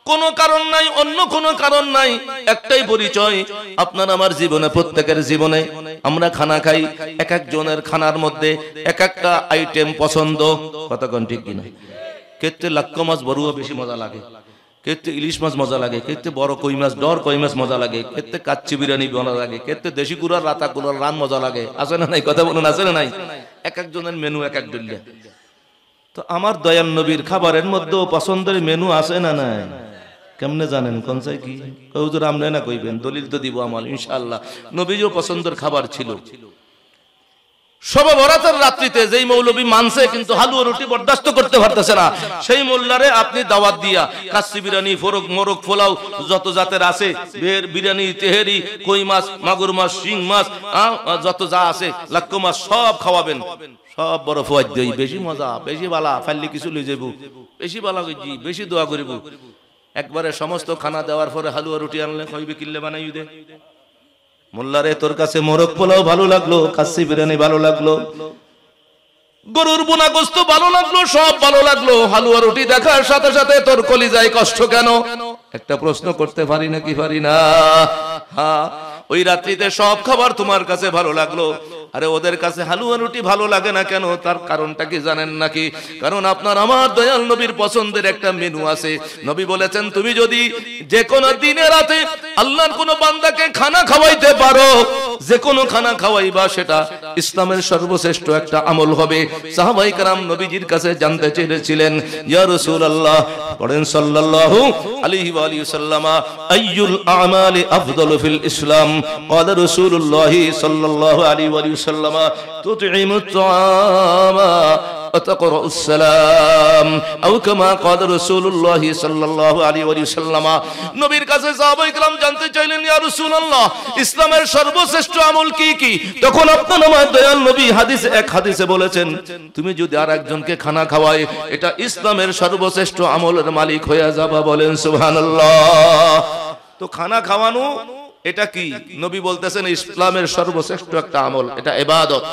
কোনো কারণ নাই, অন্য কোনো কারণ নাই, একটাই পরিচয়। আপনার আমার জীবনে, প্রত্যেকের জীবনে আমরা খানা খাই, এক একজনের খানার মধ্যে এক একটা আইটেম পছন্দ। কথা কোন ঠিক কিনা? কেতে লাক্ক মাছ বড়ুয়া বেশি মজা লাগে, কেতে ইলিশ মাছ মজা লাগে, কেতে বড় কই মাছ, ডর কই মাছ মজা লাগে, কেতে কাচ্চি বিরিয়ানি মজা লাগে, কেতে দেশি কুড়ার রাতা কুড়ার রান মজা লাগে। আছে না নাই? কথা বলুন, আছে না নাই? এক একজনের মেনু এক এক ডলিয়া। তো আমার দয়াল নবীর খাবারের মধ্যেও পছন্দের মেনু আছে না নাই? কেমনে জানেন কোন চাই কি? হুজুর আমনে না কইবেন, দলিল তো দিব আমার ইনশাআল্লাহ। নবীজিও পছন্দের খাবার ছিল। শবে বরাতের রাত্রিতে যেই মৌলবী মানছে কিন্তু হালুয়া রুটি বরদাস্ত করতে পারতেছে না, সেই মোল্লারে আপনি দাওয়াত দিয়া কাচ্চি বিরিয়ানি, ফরক, মোরগ, পোলাও, যত জাতের আছে, বিরিয়ানি, তেহেরি, কই মাছ, মাগুর মাছ, শিং মাছ, যত যা আছে, লাক্ক মাছ সব খাওয়াবেন। সব বড় ফুয়াদ দেই, বেশি মজা, বেশি বালা, ফাইলি কিছু লই যাবো, বেশি বালা কইছি, বেশি দোয়া করিব। একবারে সমস্ত খানা দেওয়ার পরে হালুয়া রুটি আনলে কইবে কিল্লে বানাই দে। মোল্লারে তোর কাছে মোরগ পোলাও ভালো লাগলো, কাচ্চি বিরিয়ানি ভালো লাগলো, গরুর বোনা গোস্ত ভালো লাগলো, সব ভালো লাগলো, হালুয়া রুটি দেখার সাথে সাথে তোর কলিজায় কষ্ট কেন? একটা প্রশ্ন করতে পারি নাকি পারি না? হ্যাঁ, ওই রাত্রিতে সব খাবার তোমার কাছে ভালো লাগলো, আরে ওদের কাছে হালুয়া রুটি ভালো লাগে না কেন? তার কারণটা কি জানেন নাকি? কারণ আপনার আমার দয়াল নবীর পছন্দের একটা মেনু আছে। নবী বলেছেন তুমি যদি যে কোনো দিনে রাতে আল্লাহর কোন বান্দাকে খানা খাওয়াইতে পারো, যে কোনো খানা খাওয়াইবা, সেটা ইসলামের সর্বশ্রেষ্ঠ একটা আমল হবে। সাহাবায়ে কেরাম নবীজির কাছে জানতে চেয়েছিলেন, ইয়া রাসূলুল্লাহ, পড়েন সাল্লাল্লাহু আলাইহি ওয়া আলিহি সাল্লামা, আইয়ুল আমালি আফদালু ফিল ইসলাম? ক্বালা রাসূলুল্লাহ সাল্লাল্লাহু আলাইহি ওয়া আলিহি সাল্লামা, তুতঈমুত তাআমা ওয়া তাকরাউস সালাম, আও কামা ক্বালা রাসূলুল্লাহ সাল্লাল্লাহু আলাইহি ওয়া সাল্লামা। নবীর কাছে সাহাবায়ে কেরাম জানতে চাইলেন, ইয়া রাসূলুল্লাহ, ইসলামের সর্বশ্রেষ্ঠ আমল কি কি? তখন আপনার আমার দয়াল নবী এক হাদিসে বলেছেন, তুমি যদি আর একজনকে খানা খাওয়ায়, এটা ইসলামের সর্বশ্রেষ্ঠ আমলের মালিক হয়ে যাবা। বলেন সুবহানাল্লাহ। তো খানা খাওয়ানো এটা কি? নবী বলতেছেন ইসলামের সর্বশ্রেষ্ঠ একটা আমল, এটা ইবাদত।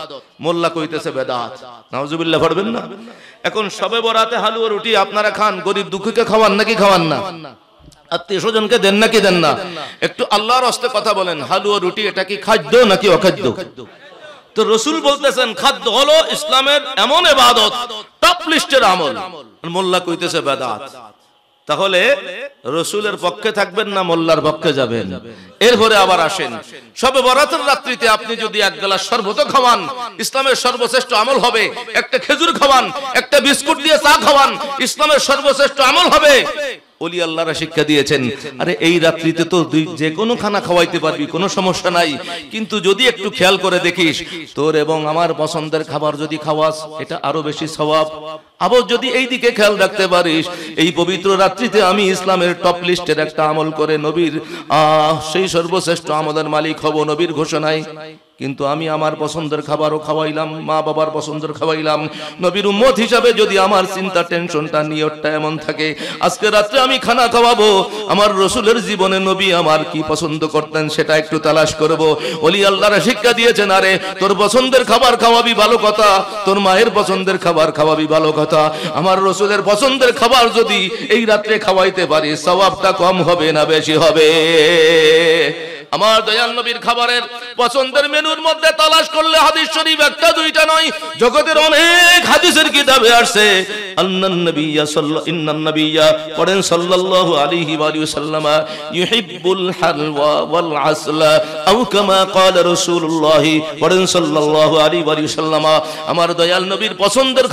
মোল্লা কইতেছে বেদাত। নাউজুবিল্লাহ পড়বেন না? এখন শবে বরাতে হালুয়া রুটি আপনারা খান, গরিব দুঃখীকে খাওয়ান নাকি খাওয়ান না? আত্মীয় স্বজনকে দেন নাকি দেন না? একটু আল্লাহর রাস্তে কথা বলেন, হালুয়া রুটি এটা কি খাদ্য নাকি অখাদ্য? তো রাসূল বলতেছেন খাদ্য হলো ইসলামের এমন ইবাদত, টপ লিস্টের আমল। মোল্লা কইতেছে বেদাত। তাহলে রাসূলের পক্ষে থাকবেন না মোল্লার পক্ষে যাবেন? এরপরে আবার আসেন, শবে বরাতের রাত্রিতে আপনি যদি এক গ্লাস শরবত খাওয়ান, ইসলামের সর্বশ্রেষ্ঠ আমল হবে। একটা খেজুর খাওয়ান, একটা বিস্কুট দিয়ে চা খাওয়ান, ইসলামের সর্বশ্রেষ্ঠ আমল হবে। ওলি আল্লাহরা শিক্ষা দিয়েছেন, আরে এই রাত্রিতে তো যে কোনো খানা খাওয়াইতে পারবি, কোনো সমস্যা নাই, কিন্তু যদি একটু খেয়াল করে দেখিস, তোর এবং আমার পছন্দের খাবার যদি খাওয়াস, এটা আরো বেশি সওয়াব। আবার যদি এই দিকে খেয়াল রাখতে পারিস, এই পবিত্র রাত্রিতে আমি ইসলামের টপ লিস্টের একটা আমল করে নবীর সেই সর্বশ্রেষ্ঠ আমলের মালিক হব, নবীর ঘোষণায়। কিন্তু আমি আমার পছন্দের খাবারও খাওয়াইলাম, মা বাবার পছন্দের খাওয়াইলাম। নবীর উম্মত হিসাবে যদি আমার চিন্তা, টেনশনটা, নিয়তটা এমন থাকে, আজকে রাত্রে আমি খানা খাওয়াবো, আমার রাসূলের জীবনে নবী আমার কি পছন্দ করতেন সেটা একটু তালাশ করব। ওলি আল্লাহরা শিক্ষা দিয়েছেন, আরে তোর পছন্দের খাবার খাওয়াবি ভালো কথা, তোর মায়ের পছন্দের খাবার খাওয়াবি ভালো কথা, আমার রাসূলের পছন্দের খাবার যদি এই রাত্রে খাওয়াইতে পারি, সওয়াবটা কম হবে না বেশি হবে? আমার দয়াল নবীর খাবারের পছন্দের মেনুর মধ্যে তালাশ করলে হাদিস শরীফ একটা দুইটা নয়, জগতের অনেক হাদিসের কিতাবে আসছে, আন্নান নাবিয়্যা ইন্নান নাবিয়্যা পড়েন সাল্লাল্লাহু আলাইহি ওয়া সাল্লাম ইউহিব্বুল হালওয়া ওয়াল আসলা আও কামা ক্বালা রাসূলুল্লাহ পড়েন সাল্লাল্লাহু আলাইহি ওয়া সাল্লাম আমার দয়াল নবীর পছন্দের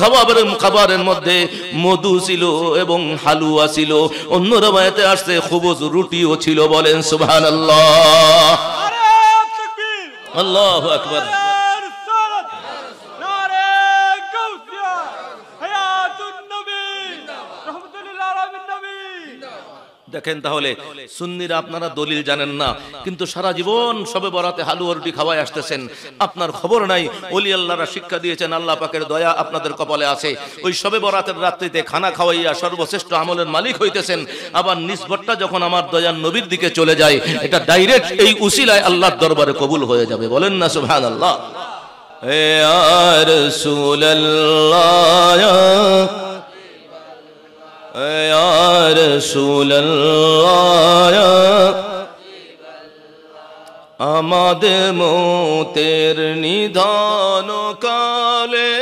খাবারের মধ্যে মধু ছিল এবং হালুয়া ছিল, অন্য রওয়ায়াতে আসছে খুবজ রুটিও ছিল। বলেন সুবহানাল্লাহ। আল্লাহু আকবার। দেখেন তাহলে সুন্নিরা আপনারা দলিল জানেন না, কিন্তু সারা জীবন সবে বরাতে হালুয়া রুটি খাওয়ায় আসতেছেন, আপনার খবর নাই। ওলি আল্লাহরা শিক্ষা দিয়েছেন, আল্লাহ পাকের দয়া আপনাদের কপালে আছে। ওই সবে বরাতের রাত্রিতে খানা খাওয়াইয়া সর্বশ্রেষ্ঠ আমলের মালিক হইতেছেন, আবার নিসবতটা যখন আমার দয়ার নবীর দিকে চলে যায়, এটা ডাইরেক্ট এই উসিলায় আল্লাহর দরবারে কবুল হয়ে যাবে। বলেন না সুবহানাল্লাহ। ইয়া রাসূলুল্লাহ ইয়া রাসূলুল্লাহ আমাদের মতের নিধান কালে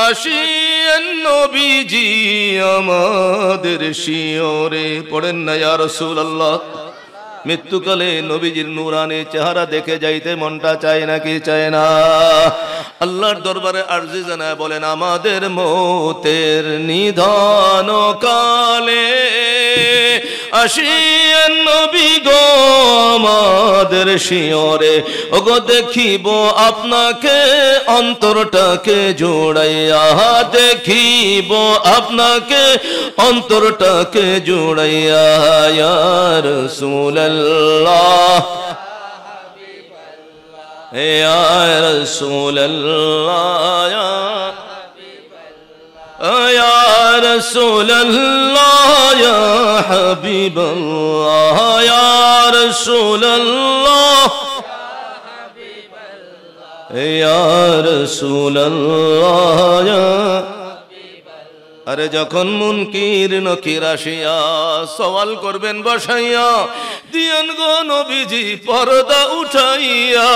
আসিয়েন নবীজি আমাদের শিয়রে। পড়েন না ইয়া রাসূলুল্লাহ। মৃত্যুকালে নবীজির নূরানি চেহারা দেখে যাইতে মনটা চায় নাকি চায় না? আল্লাহর দরবারে আরজি জানায় বলেন আমাদের মতের নিধান কালে আসিয়েন নবী গো আমাদের শিয়রে। ওগো দেখিব আপনাকে অন্তরটাকে জোড়াইয়া, দেখিব আপনাকে অন্তরটাকে জোড়াইয়া। ইয়া রাসূলুল্লাহ ইয়া রাসূলুল্লাহ ইয়া রাসূলুল্লাহ ইয়া হাবিবাল্লাহ ইয়া রাসূলুল্লাহ ইয়া রাসূলুল্লাহ। আরে যখন মুনকির নকির আসিয়া সওয়াল করবেন বসাইয়া, দিয়েন গো নবীজি পর্দা উঠাইয়া।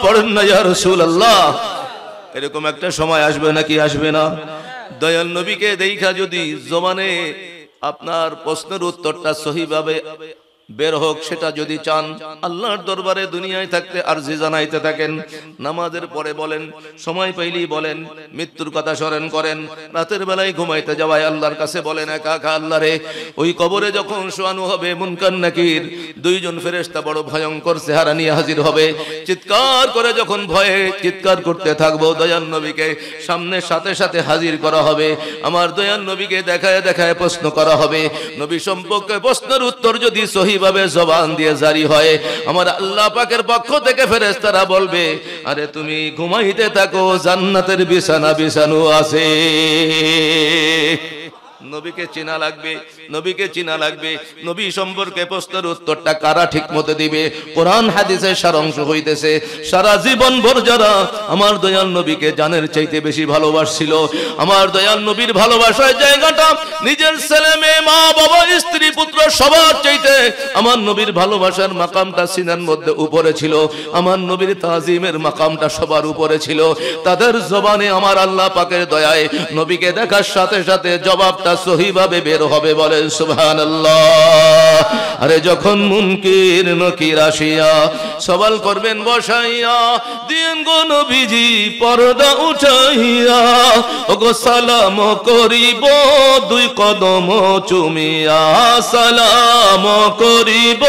পড়েন না ইয়া রাসূলুল্লাহ। এরকম একটা সময় আসবে নাকি আসবে না? দয়াল নবীকে দেখা যদি জবানে আপনার প্রশ্নের উত্তরটা সহিভাবে বের হোক, সেটা যদি চান আল্লাহর দরবারে দুনিয়ায় থাকতে আরজি জানাইতে থাকেন। নামাজের পরে বলেন, সময় পাইলেই বলেন, মৃত্যুর কথা স্মরণ করেন, রাতের বেলায় ঘুমাইতে যাওয়ায় আল্লাহর কাছে বলেন একা একা আল্লাহ রে, ওই কবরে যখন শোয়ানো হবে মুনকার নাকির দুইজন ফেরেশতা বড় ভয়ঙ্কর চেহারা নিয়ে হাজির হবে। চিৎকার করে যখন ভয়ে চিৎকার করতে থাকবো, দয়াল নবীকে সামনে সাথে সাথে হাজির করা হবে। আমার দয়াল নবীকে দেখায় দেখায় প্রশ্ন করা হবে। নবী সম্পর্কে প্রশ্নের উত্তর যদি সহি ভাবে জবান দিয়ে জারি হয়, আমার আল্লাহ পাকের পক্ষ থেকে ফেরেশতারা বলবে আরে তুমি ঘুমাইতে থাকো, জান্নাতের বিছানা বিছানো আছে। নবীকে চেনা লাগবে, নবীকে চেনা লাগবে। নবী সম্পর্কে প্রশ্নের উত্তরটা কারা ঠিক মতো দিবে? কোরআন হাদিসের সারাংশ হইতেছে সারা জীবন ভর যারা আমার দয়াল নবীকে জানের চাইতে বেশি ভালোবাসছিল, আমার দয়াল নবীর ভালোবাসার জায়গাটা নিজের ছেলে মেয়ে মা বাবা স্ত্রী পুত্র সবার চাইতে আমার নবীর ভালোবাসার মাকামটা সিনার মধ্যে উপরে ছিল, আমার নবীর তাজিমের মাকামটা সবার উপরে ছিল। তাদের জবানে আমার আল্লাহ পাকের দয়ায় নবীকে দেখার সাথে সাথে জবাবটা সহিভাবে বের হবে। বলেন সুবহানাল্লাহ। আরে যখন মুনকির নকির আসিয়া সওয়াল করবেন বসাইয়া, দিন গো নবীজি পর্দা উঠাইয়া, ওগো সালাম করিব দুই কদম চুমিয়া, সালাম করিব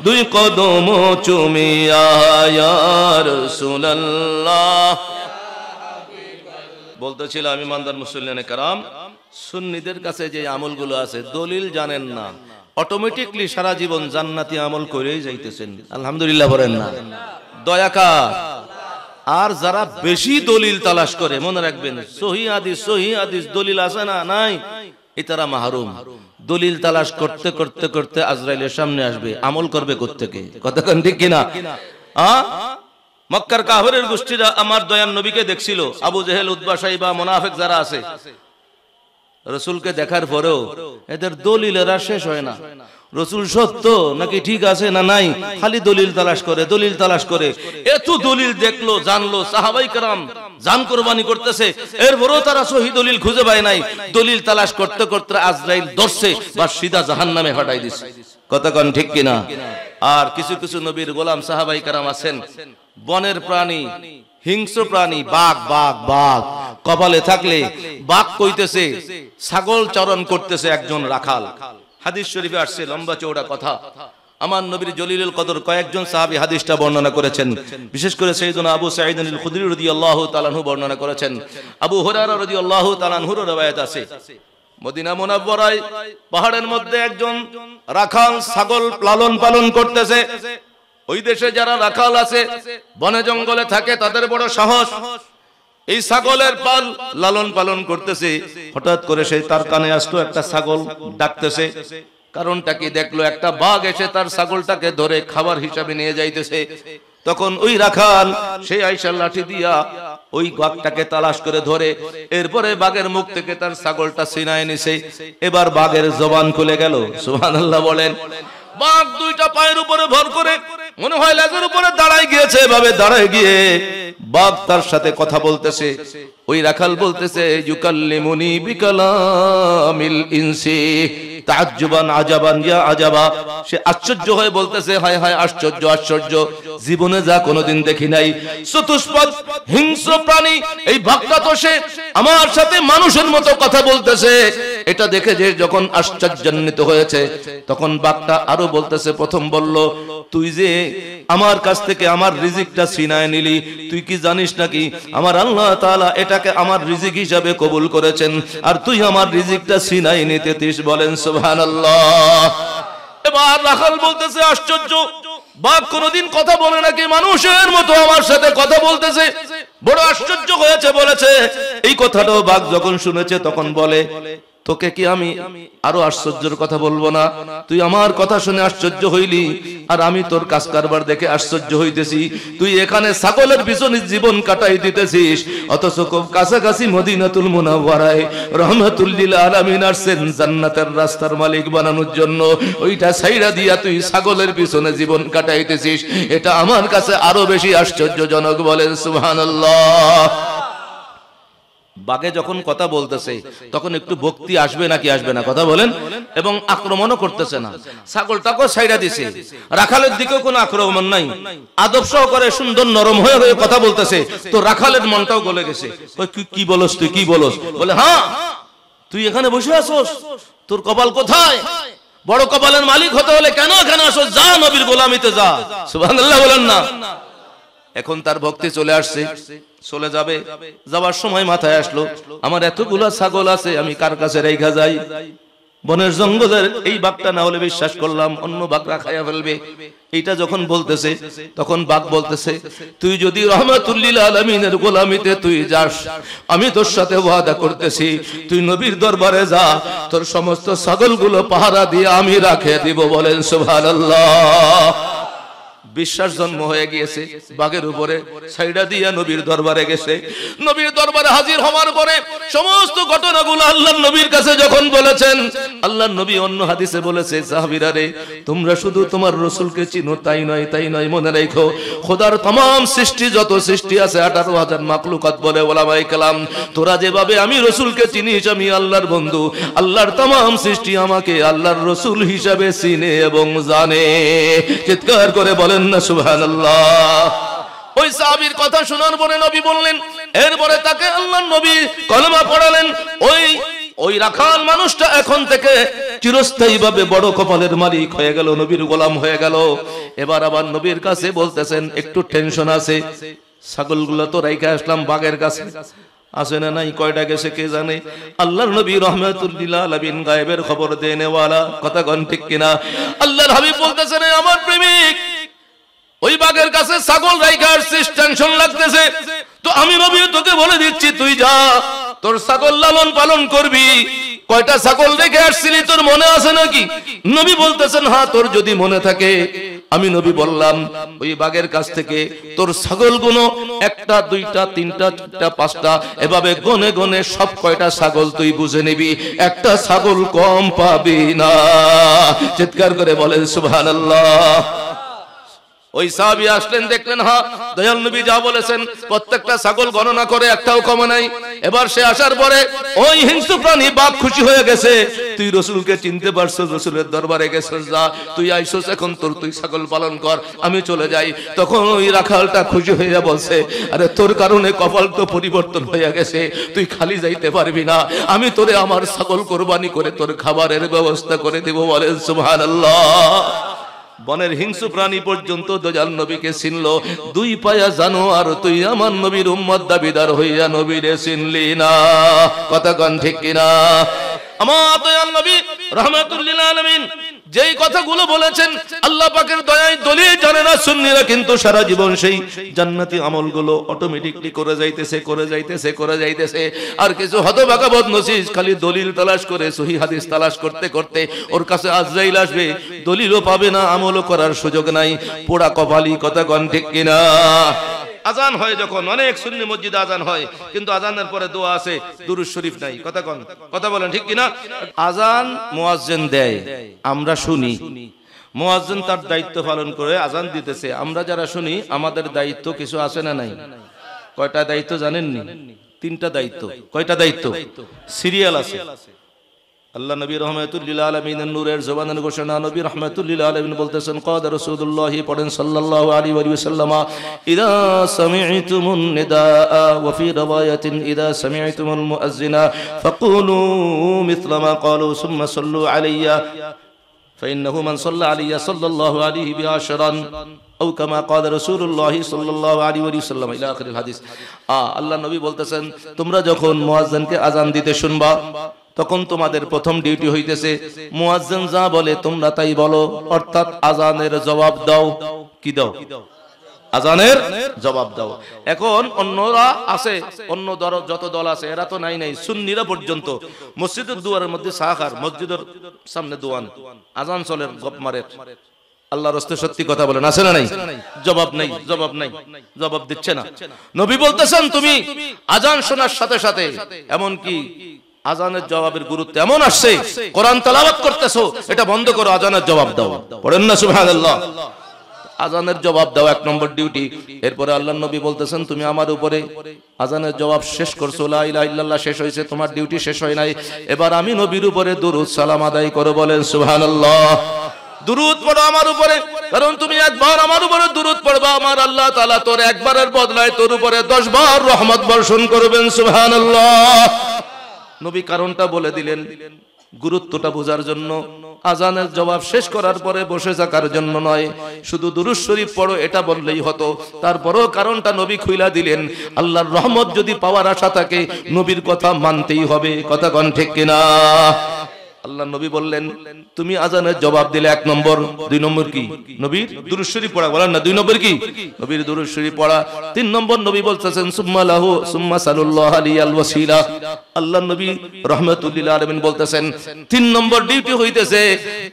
দুই কদম চুমিয়া। ইয়া রাসূলুল্লাহ। বলতেছিলাম ইমানদার মুসলিয়ানে কারাম, সুন্নিদের কাছে যে আমলগুলো আছে দলিল জানেন না, অটোমেটিকলি সারা জীবন জান্নাতি আমল করেই যাইতেছেন। আলহামদুলিল্লাহ বলেন না? দয়া কার? আর যারা বেশি দলিল তালাশ করে, মনে রাখবেন সহিহ হাদিস দলিল আছে না নাই, এটারা মাহরুম। দলিল তালাশ করতে করতে করতে আজরাইলের সামনে আসবে, আমল করবে কোত্থেকে? কতক্ষণ ঠিক কিনা? মক্কার কাফেরের গোষ্ঠীরা আমার দয়াল নবীকে দেখছিল, আবু জেহেল উতবা সাইবা মুনাফিক যারা আছে, রসুলকে দেখার পরেও এদের দলিলের আর শেষ হয় না। রসুল সত্য নাকি ঠিক আছে না নাই, খালি দলিল তালাশ করে এত দলিল দেখলো জানলো, সাহাবাই কেরাম জান কুরবানি করতেছে, এরপরেও তারা সহি দলিল খুঁজে পায় নাই। দলিল তালাশ করতে করতে আজরাইল ধরছে বা সিধা জাহান্নামে ফাটাই দিছে। কতক্ষণ ঠিক কিনা? আর কিছু কিছু নবীর গোলাম সাহাবাই কেরাম আছেন, বনের প্রাণী, হিংস্র প্রাণী, বাঘ কপালে থাকলে বাঘ কইতেছে, ছাগল চরণ করতেছে একজন রাখাল। হাদিস শরীফে আসছে, লম্বা চৌড়া কথা। আমার নবীর জলিলুল কদর কয়েকজন সাহাবী হাদিসটা বর্ণনা করেছেন। বিশেষ করে সাইয়েদনা আবু সাঈদ আল খুদরি রাদিয়াল্লাহু তাআলা আনহু বর্ণনা করেছেন। আবু হুরায়রা রাদিয়াল্লাহু তাআলা আনহুর রওয়ায়াত আছে, মদিনা মুনাওয়ারায় পাহাড়ের মধ্যে একজন রাখাল ছাগল লালন পালন করতেছে। ওই দেশে যারা রাখাল আছে, বনে জঙ্গলে থাকে, তাদের বড় সাহস। এই ছাগলের পাল লালন পালন করতেছে, হঠাৎ করে সেই তার কানে আসলো একটা ছাগল ডাকতেছে। কারণটা কি দেখলো, একটা বাঘ এসে তার ছাগলটাকে ধরে খাবার হিসাবে নিয়ে যাইতেছে। তখন ওই রাখাল সেই আইসার লাঠি দিয়া ওই বাঘটাকে তালাশ করে ধরে, এরপরে বাঘের মুখ থেকে তার ছাগলটা ছিনায় নিছে। এবার বাঘের জবান খুলে গেল, সুবহানাল্লাহ বলেন। বাঘ দুইটা পায়ের উপরে ভর করে, মনে হয় লেজের উপরে দাঁড়ায় গিয়েছে, এভাবে দাঁড়ায় গিয়ে বাঘ তার সাথে কথা বলতেছে। ওই রাখাল বলতেছে, ইউকাল্লিমুনি বিকালামিল ইনসি তাজ্জুবান আজাবান ইয়া আজাবা। সে আশ্চর্য হয়ে বলতেছে, হায় হায় আশ্চর্য, জীবনে যা কোনোদিন দেখি নাই। চতুষ্পদ হিংস্র প্রাণী এই বাঘটা তো সে আমার সাথে মানুষের মতো কথা বলতেছে। এটা দেখে যে যখন আশ্চর্যান্বিত হয়েছে, তখন বাঘটা আরো বলতেছে, প্রথম বলল, তুই যে আমার কাছ থেকে আমার রিজিকটা ছিনায় নিলি, তুই কি জানিস নাকি আমার আল্লাহ তাআলা এটাকে আমার রিজিক হিসাবে কবুল করেছেন, আর তুই আমার রিজিকটা ছিনায় নিতেছিস। বলেন সুবহানাল্লাহ। এবার রাখাল বলতেছে, আশ্চর্য, বাঘ কোনদিন কথা বলে নাকি মানুষের মতো আমার সাথে কথা বলতেছে, বড় আশ্চর্য হয়েছে। বলেছে এই কথাটাও বাঘ যখন শুনেছে, তখন বলে, তোকে কি আমি আরো আশ্চর্যের কথা বলবো না? তুই আমার কথা শুনে আশ্চর্য হইলি, আর আমি তোর কাজ কারবার দেখে আশ্চর্য হইতেছি। তুই এখানে ছাগলের পিছনে জীবন কাটাই দিতেছিস, অথচ খুব কাছাকাছি মদিনাতুল মুনাওয়ারায় রহমাতুল লিল আলামিন আসছেন জান্নাতের রাস্তার মালিক বানানোর জন্য। ওইটা ছাইড়া দিয়া তুই ছাগলের পিছনে জীবন কাটাইতেছিস, এটা আমার কাছে আরো বেশি আশ্চর্যজনক। বলেন সুবহানাল্লাহ। বাঘে যখন কথা বলতেছে, তখন একটু ভক্তি আসবে নাকি আসবে না? কথা বলেন। এবং আক্রমণও করতেছে না, ছাগলটাকেও ছাইড়া দিছে, রাখালের দিকেও কোনো আক্রমণ নাই, আদব সহকারে সুন্দর নরম হয়ে হয়ে কথা বলতেছে। তো রাখালের মনটাও গলে গেছে, কি বলস তুই, কি বলস? বলে, হ্যাঁ তুই এখানে বসে আসোস, তোর কপাল কোথায়? বড় কপালের মালিক হতে হলে কেন এখানে আসোস? যা নবীর গোলামিতে যা। সুবহানাল্লাহ বলেন না। এখন তার ভক্তি চলে আসছে, চলে যাবে। যাওয়ার সময় মাথায় আসলো, আমার এতগুলা ছাগল আছে, আমি কার কাছে রেখা যাই? বনের জঙ্গলের এই বাঘটা না হলে বিশ্বাস করলাম অন্য বাঘরা খাইয়া ফেলবে। এইটা যখন বলতেছে, তখন বাঘ বলতেছে, তুই যদি রহমাতুল লিল আলামিনের গোলামিতে তুই যাস, আমি তোর সাথে ওয়াদা করতেছি, তুই নবীর দরবারে যা, তোর সমস্ত ছাগলগুলো পাহারা দিয়ে আমি রাখে দিব। বলেন সুবহানাল্লাহ। বিশ্বাস জন্ম হয়ে গিয়েছে বাঘের উপরে, সাইডা দিয়া নবীর দরবারে গেছে। নবীর দরবারে হাজির হওয়ার পরে সমস্ত ঘটনাগুলো আল্লাহর নবীর কাছে যখন বলেছেন, আল্লাহর নবী অন্য হাদিসে বলেছে, সাহাবীরা রে, তোমরা শুধু তোমার রাসূলকে চিনো তাই নয়, মনে রাখো খোদার तमाम সৃষ্টি, যত সৃষ্টি আছে 18,000 মাখলুকাত বলে ওলামায়ে কেরাম, তোরা যেভাবে আমি রাসূলকে চিনিস, আমি আল্লাহর বন্ধু, আল্লাহর तमाम সৃষ্টি আমাকে আল্লাহর রাসূল হিসাবে চিনে এবং জানে। চিৎকার করে বলেন না সুবহানাল্লাহ। ওই সাহাবীর কথা শোনার পরে নবী বললেন, এরপরে তাকে আল্লাহর নবী কলেমা পড়ালেন। ওই রাখাল মানুষটা এখন থেকে চিরস্থায়ীভাবে বড় কপালের মালিক হয়ে গেল, নবীর গোলাম হয়ে গেল। এবার আবার নবীর কাছে বলতেছেন, একটু টেনশন আছে, ছাগলগুলো তো রাইখা আসলাম বাঘের কাছে, আছে না নাই, কয়টা গেছে কে জানে। আল্লাহর নবী রাহমাতুল লিল আলামিন গায়েবের খবর দেনেওয়ালা, কথা কোন ঠিক কিনা? আল্লাহর হাবিব বলতেছেন, আমার প্রেমিক, ওই বাঘের কাছে ছাগল রাইখা আসছিস, টেনশন লাগতেছে, তো আমি নবী তোকে বলে দিচ্ছি, তুই যা, তোর ছাগল লালন পালন করবি। কয়টা ছাগল রেখে আসছিলি তোর মনে আছে নাকি? নবী বলতেছেন, হ্যাঁ, তোর যদি মনে থাকে আমি নবী বললাম ওই বাঘের কাছ থেকে তোর ছাগলগুলো একটা দুইটা তিনটা চারটা পাঁচটা এভাবে গনে গনে সব কয়টা ছাগল তুই বুঝে নিবি, একটা ছাগল কম পাবি না। চিৎকার করে বলেন সুবহানাল্লাহ। ওই সাহাবী আসলেন, দেখলেন হ্যাঁ দয়াল নবী যা বলেছেন প্রত্যেকটা ছাগল গণনা করে একটাও কম নাই। এবার সে আসার পরে ওই হিংস্র প্রাণী বাঘ খুশি হয়ে গেছে, তুই রসুলকে চিনতে পারছিস, রসুলের দরবারে গেছিস, যা তুই আইসোস, এখন তুই ছাগল পালন কর, আমি চলে যাই। তখন ওই রাখালটা খুশি হইয়া বলছে, আরে তোর কারণে কপাল তো পরিবর্তন হয়ে গেছে, তুই খালি যাইতে পারবি না, আমি তোরে আমার ছাগল কোরবানি করে তোর খাবারের ব্যবস্থা করে দেব। বলেন সুবহানাল্লাহ। বনের হিংস্র প্রাণী পর্যন্ত দয়াল নবীকে চিনল। দুই পায়া জানোয়ার তুই আমার নবীর উম্মত দাবিদার হইয়া নবীরে চিনলি না। কথা কন ঠিক কিনা? আমার দয়াল নবী রাহমাতুল লিল আলামিন যেই কথাগুলো বলেছেন আল্লাহ পাকের দয়ায় দলিল জানে না সুন্নিরা, কিন্তু সারা জীবন সেই জান্নাতি আমলগুলো অটোমেটিকলি করে যাইতেছে। আর কিছু হতভাগা বদনসিব খালি দলিল তালাশ করে, সহিহ হাদিস তালাশ করতে করতে ওর কাছে আজরাইল আসবে, দলিলও পাবে না, আমলও করার সুযোগ নাই, পোড়া কপালি। কথা কন ঠিক কিনা? আজান হয় যখন, অনেক সুন্নি মসজিদে আজান হয়, কিন্তু আজানের পরে দোয়া আছে, দুরূদ শরীফ নাই। কথা বলেন ঠিক কিনা? আজান মুয়াজ্জিন দেয়, আমরা শুনি, মুয়াজ্জিন তার দায়িত্ব পালন করে আজান দিতেছে, আমরা যারা শুনি আমাদের দায়িত্ব কিছু আছে না নাই? কয়টা দায়িত্ব জানেননি? 3টা দায়িত্ব। কয়টা দায়িত্ব? সিরিয়াল আছে। আল্লাহ নবী রাহমাতুল লিল আলামিনের নূরের জবানের ঘোষণা, নবী রাহমাতুল লিল আলামিন বলতেছেন, ক্বাদ রাসূলুল্লাহ, পড়েন সাল্লাল্লাহু আলাইহি ওয়া সাল্লাম, ইযা সামি'তুমুন নিদাআ ওয়া ফি riwayatin ইযা সামি'তুমুল মুআজ্জিনা ফাকুলু মিথলা মা ক্বালু সুম্মা সাল্লু আলাইয়া فإنه من صلى علي صلى الله عليه بعشرا أو كما قال رسول الله صلى الله عليه وسلم إلى آخر الحديث। আল্লাহ নবী বলতেছেন, তোমরা যখন মুয়াজ্জিনকে আজান দিতে শুনবা তখন তোমাদের প্রথম ডিউটি হইতেছে মুয়াজ্জিন যা বলে তোমরা তাই বলো, অর্থাৎ আজানের জবাব দাও। কি দাও? আজানের জবাব দাও। এখন অন্যরা আছে, অন্য যত দল আছে এরা তো নাই, সুন্নিরা পর্যন্ত মসজিদের দুয়ারের মধ্যে সাহার, মসজিদের সামনে দোয়ান, আজান চলে গপ মারে। আল্লাহর রাস্তায় সত্যি কথা বলেন, আছে না নাই? জবাব নাই, জবাব দিচ্ছে না। নবী বলতেছেন, তুমি আজান শোনার সাথে সাথে, এমন কি আজানের জবাবের গুরুত্ব এমন আসছে, কোরআন তেলাওয়াত করতেছো, এটা বন্ধ করো, আজানের জবাব দাও। পড়েন না সুবহানাল্লাহ। আজানের জবাব দাও 1 নম্বর ডিউটি। এরপরে আল্লাহর নবী বলতেছেন, তুমি আমার উপরে আজানের জবাব শেষ করছো, লা ইলাহা ইল্লাল্লাহ শেষ হয়েছে, তোমার ডিউটি শেষ হয় নাই, এবার আমি নবীর উপরে দুরূদ সালাম আদায় করো। বলেন সুবহানাল্লাহ। দুরূদ পড়ো আমার উপরে, কারণ তুমি একবার আমার উপরে দুরূদ পড়বা, আমার আল্লাহ তাআলা তোর একবারের বদলায় তোর উপরে 10 বার রহমত বর্ষণ করবেন। সুবহানাল্লাহ। নবী কারণটা বলে দিলেন, গুরুত্বটা বোঝার জন্য। আজানের জবাব শেষ করার পরে বসে থাকার জন্য নয়, শুধু দুরূদ শরীফ পড়ো এটা বললেই হতো। তারপরও কারণটা নবী খুইলা দিলেন, আল্লাহর রহমত যদি পাওয়ার আশা থাকে নবীর কথা মানতেই হবে। কথা কন ঠিক কিনা? আল্লাহ নবী বললেন, তুমি আজানের জবাব দিলে 1 নম্বর, 2 নম্বর কি? নবীর দুরূদ শরীফ পড়া। বলেন না 2 নম্বর কি? নবীর দুরূদ শরীফ পড়া। 3 নম্বর নবী বলতেছেন, সুম্মা লাহু সুম্মা সাল্লাল্লাহু আলাইহি ওয়াসিলা। আল্লাহ নবী রাহমাতুল লিল আলামিন বলতেছেন, 3 নম্বর ডিউটি হইতেছে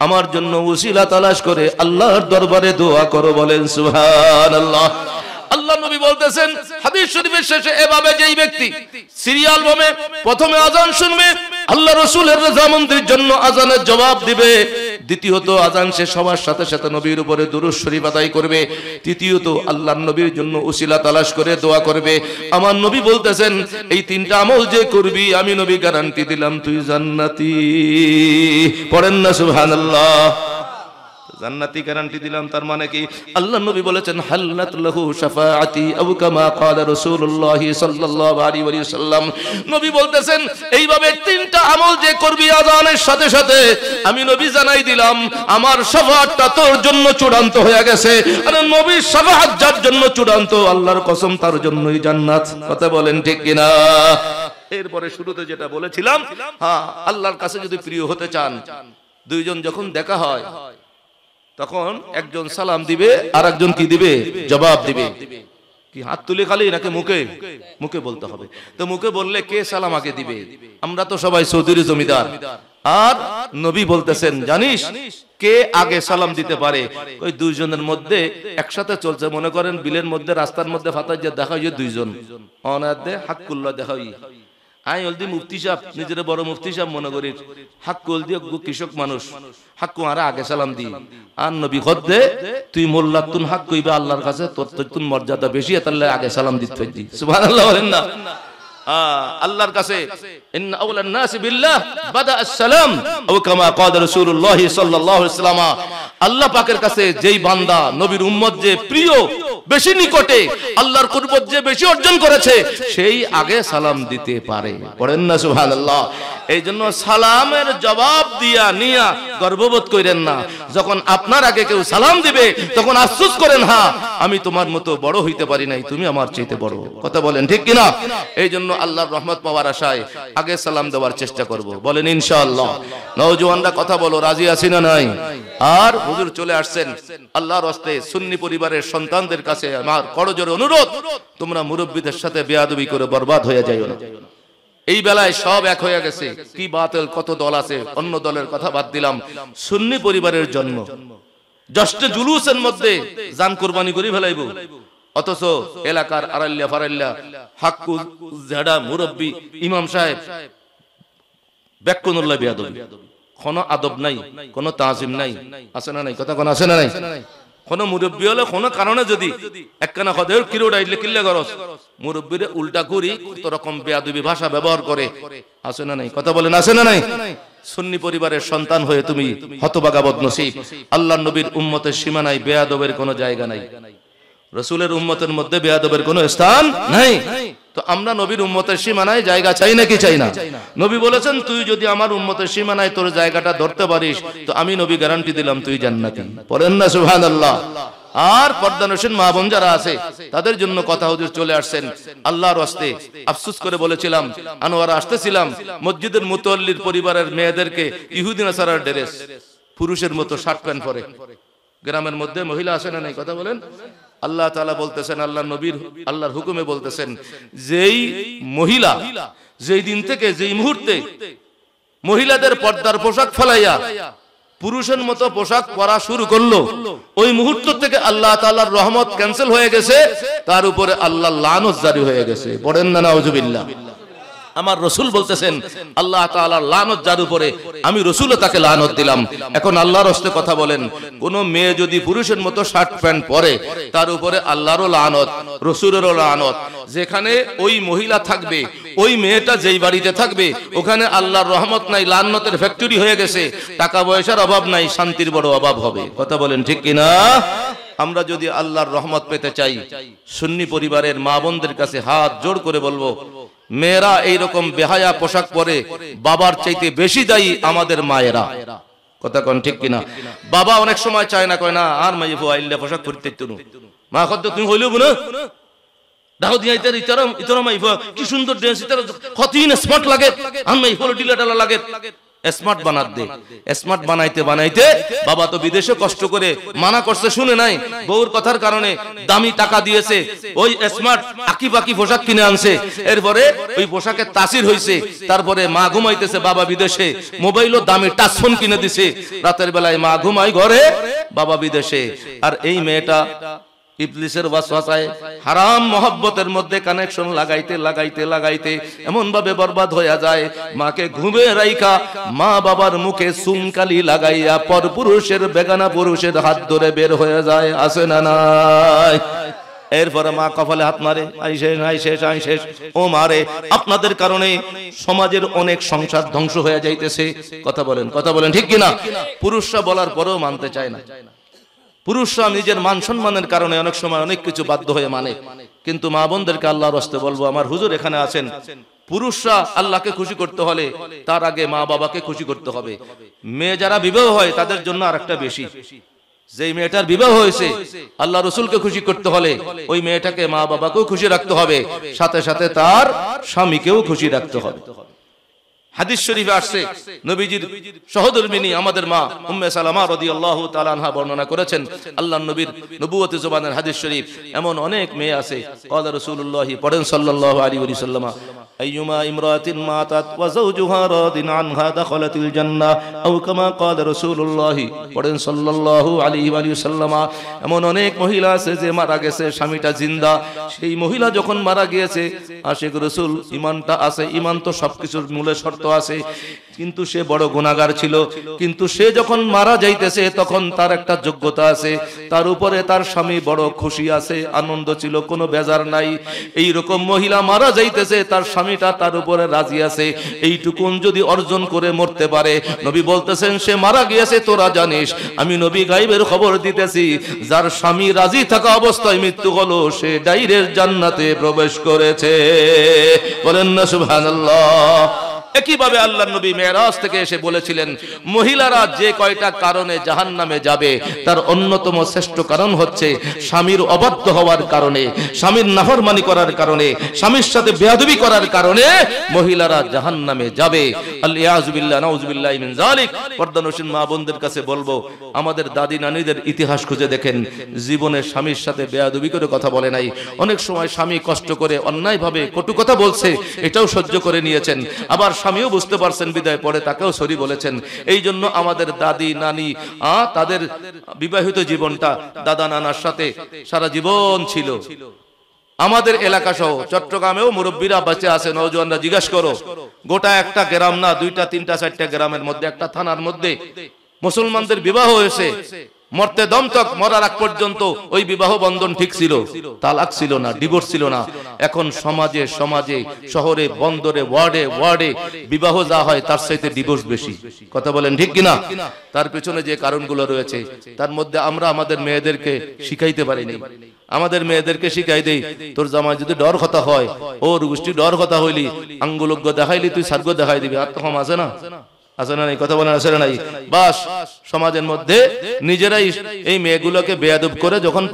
আমার জন্য ওসিলা তালাশ করে আল্লাহর দরবারে দোয়া করো। বলেন সুবহানাল্লাহ। আল্লাহ নবী বলতেছেন হাদিস শরীফের শেষে, এভাবে যেই ব্যক্তি সিরিয়াল ভাবে প্রথমে আজান শুনবে, আল্লাহ রাসূলের রাজামন্দির জন্য আজানের জবাব দিবে, দ্বিতীয়ত আজান শেষ হওয়ার সাথে সাথে নবীর উপরে দুরূদ শরীফ আদায় করবে, তৃতীয়ত আল্লাহর নবীর জন্য উসিলা তালাশ করে দোয়া করবে, আমার নবী বলতেছেন এই 3টা আমল যে করবি আমি নবী গ্যারান্টি দিলাম তুই জান্নাতি। পড়েন না সুবহানাল্লাহ। জান্নাতি গ্যারান্টি দিলাম, তার মানে কি? আল্লাহ নবী বলেছেন, হাল্লাত লাহু শাফাআতি আও কামা ক্বালা রাসূলুল্লাহ সাল্লাল্লাহু আলাইহি ওয়াসাল্লাম। নবী বলতেছেন এইভাবে 3টা আমল যে করবি আযানের সাথে সাথে আমি নবী জানাই দিলাম আমার শাফাআতটা তোর জন্য চূড়ান্ত হয়ে গেছে। আর নবীর শাফাআত যার জন্য চূড়ান্ত, আল্লাহর কসম তার জন্যই জান্নাত। কথা বলেন ঠিক কিনা? এরপরে শুরুতে যেটা বলেছিলাম, হ্যাঁ, আল্লাহর কাছে যদি প্রিয় হতে চান, দুইজন যখন দেখা হয় তখন একজন সালাম দিবে আর একজন কি দিবে? জবাব দিবে। কি হাত তুলে খালি নাকি মুখে? মুখে বলতে হবে। তো মুখে বললে কে সালাম আগে দিবে? আমরা তো সবাই চৌধুরী জমিদার। আর নবী বলতেছেন, জানিস কে আগে সালাম দিতে পারে? ওই দুইজনের মধ্যে একসাথে চলছে, মনে করেন বিলের মধ্যে রাস্তার মধ্যে ফাতাই যে দেখা হয় দুইজন অনাদে হাক্কুল্লাহ দেখা হয়। আই হলদি মুফতি সাহেব, নিজের বড় মুফতি সাহেব মনে করি, হাক্কু হলদি কৃষক মানুষ, হাক্কু আরা আগে সালাম দি। আর নবী খদ্দে তুই মোল্লা তুন হাক কইবা আল্লাহর কাছে, তোর তুন মর্যাদা বেশি, তাহলে আগে সালাম দিতে দি। সুবহানাল্লাহ বলেন না? আল্লাহর কাছে ইন্না আওলান নাস বিল্লাহ বাদা আসসালাম ও কামা ক্বালা রাসূলুল্লাহ সাল্লাল্লাহু আলাইহি ওয়াসাল্লাম। আল্লাহ পাকের কাছে যেই বান্দা নবীর উম্মত যে প্রিয়, বেশি নিকটে, আল্লাহর কুরবত যে বেশি অর্জন করেছে, সেই আগে সালাম দিতে পারে। পড়েন না সুবহানাল্লাহ? এই জন্য সালামের জবাব দিয়া নিয়া গর্ববোধ করেন না। যখন আপনার আগে কেউ সালাম দিবে তখন আফসোস করেন, হ্যাঁ আমি তোমার মতো বড় হইতে পারি নাই, তুমি আমার চাইতে বড়। কথা বলেন ঠিক কিনা? এই জন্য আল্লাহর রহমত পাওয়ার আশায় আগে সালাম দেওয়ার চেষ্টা করব। বলেন ইনশাআল্লাহ। নওজওয়ানরা কথা বলো, রাজি আছি না নাই? আর হুজুর চলে আসছেন। আল্লাহর রাস্তে সুন্নি পরিবারের সন্তানদের কাছে আমার করজোড়ে অনুরোধ, তোমরা মুরব্বীদের সাথে বেয়াদবি করে বরবাদ হয়ে যাইও না। এই বেলায় সব এক হয়ে গেছে, কি বাতিল কত দল আছে, অন্য দলের কথা বাদ দিলাম। সুন্নি পরিবারের জন্ম জশ্নে জুলুসের মধ্যে জান কুরবানি করে ফেলাইব, অথচ এলাকার আড়াল্লা ফারাল্লা হাক্কু ঝাড়া মুরব্বী ইমাম সাহেব ব্যাকুনুল্লাহ বেয়াদবি, কোনো আদব নাই, কোনো তাজিম নাই। আছে না নাই? কথা কোন আছে না নাই? কোন মুরব্বী হলে কোন কারণে যদি একখানা কথা কিরোড আইলে কিল্লে গরস, মুরব্বীরে উল্টা করি কত রকম বেয়াদবি ভাষা ব্যবহার করে। আছে না নাই? কথা বলেন আছে না নাই? সুন্নি পরিবারের সন্তান হয়ে তুমি হতভাগা বদনসিব। আল্লাহর নবীর উম্মতের সীমানায় বেয়াদবের কোনো জায়গা নাই, রাসূলের উম্মতের মধ্যে বেয়াদবের কোনো স্থান নাই। তো আমরা নবীর উম্মতের সীমানায় জায়গা চাই নাকি চাই না? নবী বলেছেন, তুই যদি আমার উম্মতের সীমানায় তোর জায়গাটা ধরতে পারিস তো আমি নবী গ্যারান্টি দিলাম তুই জান্নাতি। পড়েন না সুবহানাল্লাহ? আর পর্দানসীন মা বোন যারা আছে তাদের জন্য কথা হুজুর চলে আসছেন। আল্লাহর রাস্তে আফসোস করে বলেছিলাম, আনোয়ারা আসতেছিলাম, মসজিদের মুতাল্লির পরিবারের মেয়েদেরকে ইহুদি নাসারার ড্রেস, পুরুষের মতো শার্ট প্যান্ট পরে। গ্রামের মধ্যে মহিলা আসে না নাই? কথা বলেন। আল্লাহ তাআলা বলতেছেন, আল্লাহ নবীর আল্লাহর হুকুমে বলতেছেন, যেই মহিলা যেই দিন থেকে যেই মুহূর্তে মহিলাদের পর্দার পোশাক ফেলাইয়া পুরুষের মতো পোশাক পরা শুরু করলো, ওই মুহূর্ত থেকে আল্লাহ তাআলার রহমত ক্যান্সেল হয়ে গেছে, তার উপরে আল্লাহর লানত জারি হয়ে গেছে। পড়েন না নাউজুবিল্লাহ? আমার রাসূল বলতেছেন, আল্লাহ তাআলার লানত যার উপরে, আমি রাসূলও তাকে লানত দিলাম। এখন আল্লাহর রাস্তে কথা বলেন, কোন মেয়ে যদি পুরুষের মতো শার্ট প্যান্ট পরে, তার উপরে আল্লাহরও লানত, রাসূলেরও লানত। যেখানে ওই মহিলা থাকবে, ওই মেয়েটা যেই বাড়িতে থাকবে, ওখানে আল্লাহর রহমত নাই, লানতের ফ্যাক্টরি হয়ে গেছে। টাকা পয়সার অভাব নাই, শান্তির বড় অভাব হবে। কথা বলেন ঠিক কিনা? আমরা যদি আল্লাহর রহমত পেতে চাই, সুন্নি পরিবারের মা বোনদের কাছে হাত জোড় করে বলবো, মেয়েরা এইরকম বেহায়া পোশাক পরে বাবার চাইতে বেশি দায়ী আমাদের মায়েরা। কথা কোন ঠিক কিনা? বাবা অনেক সময় চায় না, কয় না আর মাই আইল্লা পোশাক পরতে তুনু, মা কত তুমি হইলেও না দেখো দিয়া ইতার ইতার ইতার মাই কি সুন্দর ড্রেস, ইতার কতদিন স্মার্ট লাগে, আর মাই হলো ডিলা ডালা লাগে। স্মার্ট বানাত দে, স্মার্ট বানাইতে বানাইতে বাবা তো বিদেশে কষ্ট করে মানা করছে, শুনে নাই, বউর কথার কারণে দামি টাকা দিয়েছে, ওই স্মার্ট আকি বাকি পোশাক কিনে আনছে। এরপরে ওই পোশাকের তাসির হইছে, তারপরে মা ঘুমাইতেছে, বাবা বিদেশে, মোবাইলও দামি টাচ ফোন কিনে দিছে। রাতের বেলায় মা ঘুমাই ঘরে, বাবা বিদেশে। আর এই মেয়েটা ইবলিসের ওয়াসওয়াসায় হারাম মহব্বতের মধ্যে কানেকশন লাগাইতে লাগাইতে লাগাইতে এমন ভাবে বরবাদ হয়ে যায়, মাকে ঘুমে রাইখা মা বাবার মুখে সুমকালি লাগাইয়া পর পুরুষের বেগানা পুরুষের হাত ধরে বের হয়ে যায়। আছে না নাই? এরপরে মা কপালে হাত মারে, আইশেষ ও মারে। আপনাদের কারণে সমাজের অনেক সংসার ধ্বংস হয়ে যাইতেছে। কথা বলেন ঠিক কিনা? পুরুষরা বলার পরেও মানতে চায় না। পুরুষরা নিজের মান সম্মানের কারণে অনেক সময় অনেক কিছু বাধ্য হয়ে মানে। কিন্তু মা বোনদেরকে আল্লাহর রাস্তে বলবো, আমার হুজুর এখানে আছেন, পুরুষরা আল্লাহকে খুশি করতে হলে তার আগে মা বাবাকে খুশি করতে হবে। মেয়ে যারা বিবাহ হয় তাদের জন্য আরেকটা বেশি, যেই মেয়েটার বিবাহ হয়েছে আল্লাহ রসুলকে খুশি করতে হলে ওই মেয়েটাকে মা বাবাকেও খুশি রাখতে হবে, সাথে সাথে তার স্বামীকেও খুশি রাখতে হবে। হাদিস শরীফে আসছে, নবীজির সহধর্মিনী আমাদের মা উম্মে সালামা রাদিয়াল্লাহু তাআলা আনহা বর্ণনা করেছেন, আল্লাহর নবীর নবুয়তি জবানের হাদিস শরীফ, এমন অনেক মেয়ে আছে ক্বালা রাসূলুল্লাহ পড়েন সাল্লাল্লাহু আলাইহি ওয়াসাল্লাম, আইয়ুমা ইমরাতিন মাতাত ওয়া যাওজুহা রাদিন আনহা দাখালাতিল জান্নাহ আও কামা ক্বালা রাসূলুল্লাহ পড়েন সাল্লাল্লাহু আলাইহি ওয়া সাল্লাম। এমন অনেক মহিলা আছে যে মারা গেছে, স্বামীটা জিন্দা, সেই মহিলা যখন মারা গিয়েছে আশিক রাসূল ঈমানটা আছে, ঈমান তো সবকিছুর মূলে শর্ত আছে, কিন্তু সে বড় গুনাহগার ছিল, কিন্তু সে যখন মারা যাইতেছে তখন তার একটা যোগ্যতা আছে, তার উপরে তার স্বামী বড় খুশি আছে, আনন্দ ছিল, কোনো বেজার নাই। এই রকম মহিলা মারা যাইতেছে, তার স্বামীটা তার উপরে রাজি আছে, এইটুকুন যদি অর্জন করে মরতে পারে, নবী বলতেছেন সে মারা গিয়েছে তোরা জানিস, আমি নবী গায়বের খবর দিতেছি, যার স্বামী রাজি থাকা অবস্থায় মৃত্যু হলো সে ডাইরেক্ট জান্নাতে প্রবেশ করেছে। বলেন না সুবহানাল্লাহ। একইভাবে আল্লাহর নবী মেরাজ থেকে এসে বলেছিলেন মহিলারা যে কয়টা কারণে জাহান্নামে যাবে তার অন্যতম শ্রেষ্ঠ কারণ হচ্ছে স্বামীর অবাধ্য হওয়ার কারণে, স্বামীর নাফরমানি করার কারণে, স্বামীর সাথে বেয়াদবি করার কারণে মহিলারা জাহান্নামে যাবে। আল-ইয়াযু বিল্লাহ, নাউযু বিল্লাহি মিন যালিক। পর্দানশীল মা বোনদের কাছে বলবো, আমাদের দাদি নানীদের ইতিহাস খুঁজে দেখেন, জীবনে স্বামীর সাথে বেয়াদবি করে কথা বলে নাই। অনেক সময় স্বামী কষ্ট করে অন্যায়ভাবে কটু কথা বলছে, এটাও সহ্য করে নিয়েছেন, আবার স্বামীও বুঝতে পারছেন বিদায় পরে তাকেও সরি বলেছেন। এই জন্য আমাদের দাদি নানি তাদের বিবাহিত জীবনটা দাদা নানার সাথে সারা জীবন ছিল। আমাদের এলাকা সহ চট্টগ্রামেও মুরব্বীরা বেঁচে আছে, নওজোয়ানরা জিজ্ঞাসা করো, গোটা একটা গ্রাম না, 2টা 3টা 4টা গ্রামের মধ্যে, একটা থানার মধ্যে মুসলমানদের বিবাহ হয়েছে, মরতে দম তক, মরার আগ পর্যন্ত ওই বিবাহ বন্ধন ঠিক ছিল, তালাক ছিল না, ডিভোর্স ছিল না। এখন সমাজে সমাজে, শহরে, বন্দরে, ওয়ার্ডে ওয়ার্ডে বিবাহ যা হয় তার চাইতে ডিভোর্স বেশি। কথা বলেন ঠিক কিনা? তার পেছনে যে কারণগুলো রয়েছে তার মধ্যে আমরা আমাদের মেয়েদেরকে শিখাইতে পারিনি। আমাদের মেয়েদেরকে শিখাই দেই, তোর জামাই যদি ডর কথা হয়, ওর গোষ্ঠী ডর কথা হইলি আঙ্গুলজ্ঞ দেখাইলি তুই সার্গ দেখাই দিবি, আর তখন আছে না, আছে না নাই? কথা বলেন আছে না নাই? বাস সমাজের মধ্যে নিজেরাই এই মেয়েগুলোকে বেয়াদব করে যখন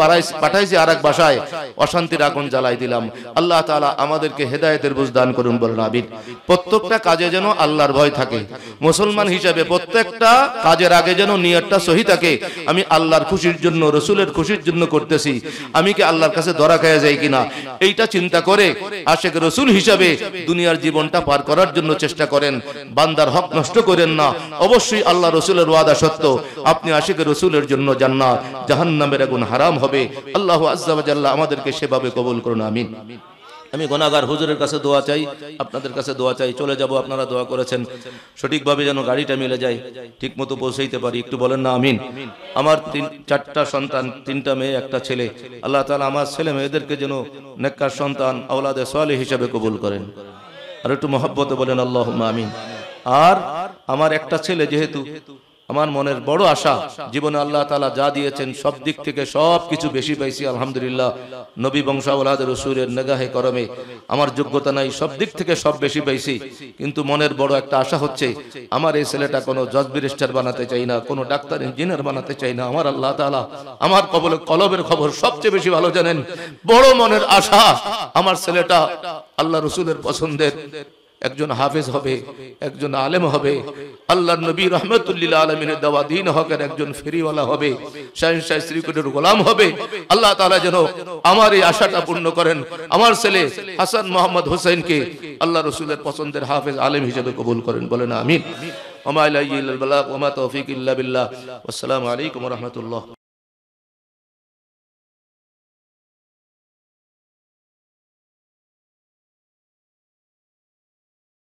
পাঠাইছি আর এক বাসায়, অশান্তির আগুন জ্বালাই দিলাম। আল্লাহ তাআলা আমাদেরকে হেদায়েতের বুঝ দান করুন, বলেন আমিন। প্রত্যেকটা কাজে যেন আল্লাহর ভয় থাকে, মুসলমান হিসাবে প্রত্যেকটা কাজের আগে যেন নিয়তটা সহি থাকে, আমি আল্লাহর খুশির জন্য, রসুলের খুশির জন্য করতেছি, আমি কি আল্লাহর কাছে ধরা খেয়ে যাই কিনা, এইটা চিন্তা করে আশিক রসুল হিসাবে দুনিয়ার জীবনটা পার করার জন্য চেষ্টা করেন। বান্দার হক নষ্ট করেন না। অবশ্যই আল্লাহ রসুলের ওয়াদা সত্য, আপনি আশিক রসুলের জন্য জান্নাত, জাহান্নামের আগুন হারাম হবে। আল্লাহু আজ্জা ওয়া জাল্লা আমাদেরকে সেভাবে কবুল করুন, আমিন। আমি গুনাহগার, হুজুরের কাছে দোয়া চাই, আপনাদের কাছে দোয়া চাই। চলে যাব, আপনারা দোয়া করেছেন সঠিকভাবে যেন গাড়িটা মিলে যায়, ঠিক মতো পৌঁছাইতে পারি, একটু বলেন না আমিন। আমার 4টা সন্তান, 3টা মেয়ে, একটা ছেলে। আল্লাহ তাআলা আমার ছেলে মেয়েদেরকে যেন নেককার সন্তান, আওলাদে সালেহ হিসেবে কবুল করেন। আর একটু মহব্বতে বলেন আল্লাহুম্মা আমিন। আর আমার একটা ছেলে, যেহেতু আমার মনের বড় আশা, জীবনে আল্লাহ তাআলা যা দিয়েছেন সব দিক থেকে সব কিছু বেশি পাইছি আলহামদুলিল্লাহ। নবী বংশাওলাদ রাসূলের নিগাহে করমে আমার যোগ্যতা নাই, সব দিক থেকে সব বেশি পাইছি, কিন্তু মনের বড় একটা আশা হচ্ছে আমার এই ছেলেটা কোনো জজ ব্যারিস্টার বানাতে চাই না, কোনো ডাক্তার ইঞ্জিনিয়ার বানাতে চাই না। আমার আল্লাহ তাআলা আমার কলবের খবর সবচেয়ে বেশি ভালো জানেন। বড় মনের আশা আমার ছেলেটা আল্লাহ রাসূলের পছন্দের একজন হাফেজ হবে, একজন আলেম হবে, আল্লাহর নবী রাহমাতুল লিল আলামিনের দেওয়া দ্বীন হকের একজন ফেরিওয়ালা হবে, শাহেনশাহ শ্রীকুটির গোলাম হবে। আল্লাহ তাআলা যেন আমার এই আশাটা পূর্ণ করেন। আমার ছেলে হাসান মোহাম্মদ হোসেনকে আল্লাহ রাসূলের পছন্দের হাফেজ আলেম হিসেবে কবুল করেন, বলেন আমিন। ওয়া মা ইলাইহিল বালাগ ওয়া মা তাওফীক ইল্লা বিল্লাহ। আসসালামু আলাইকুম ওয়া রাহমাতুল্লাহ।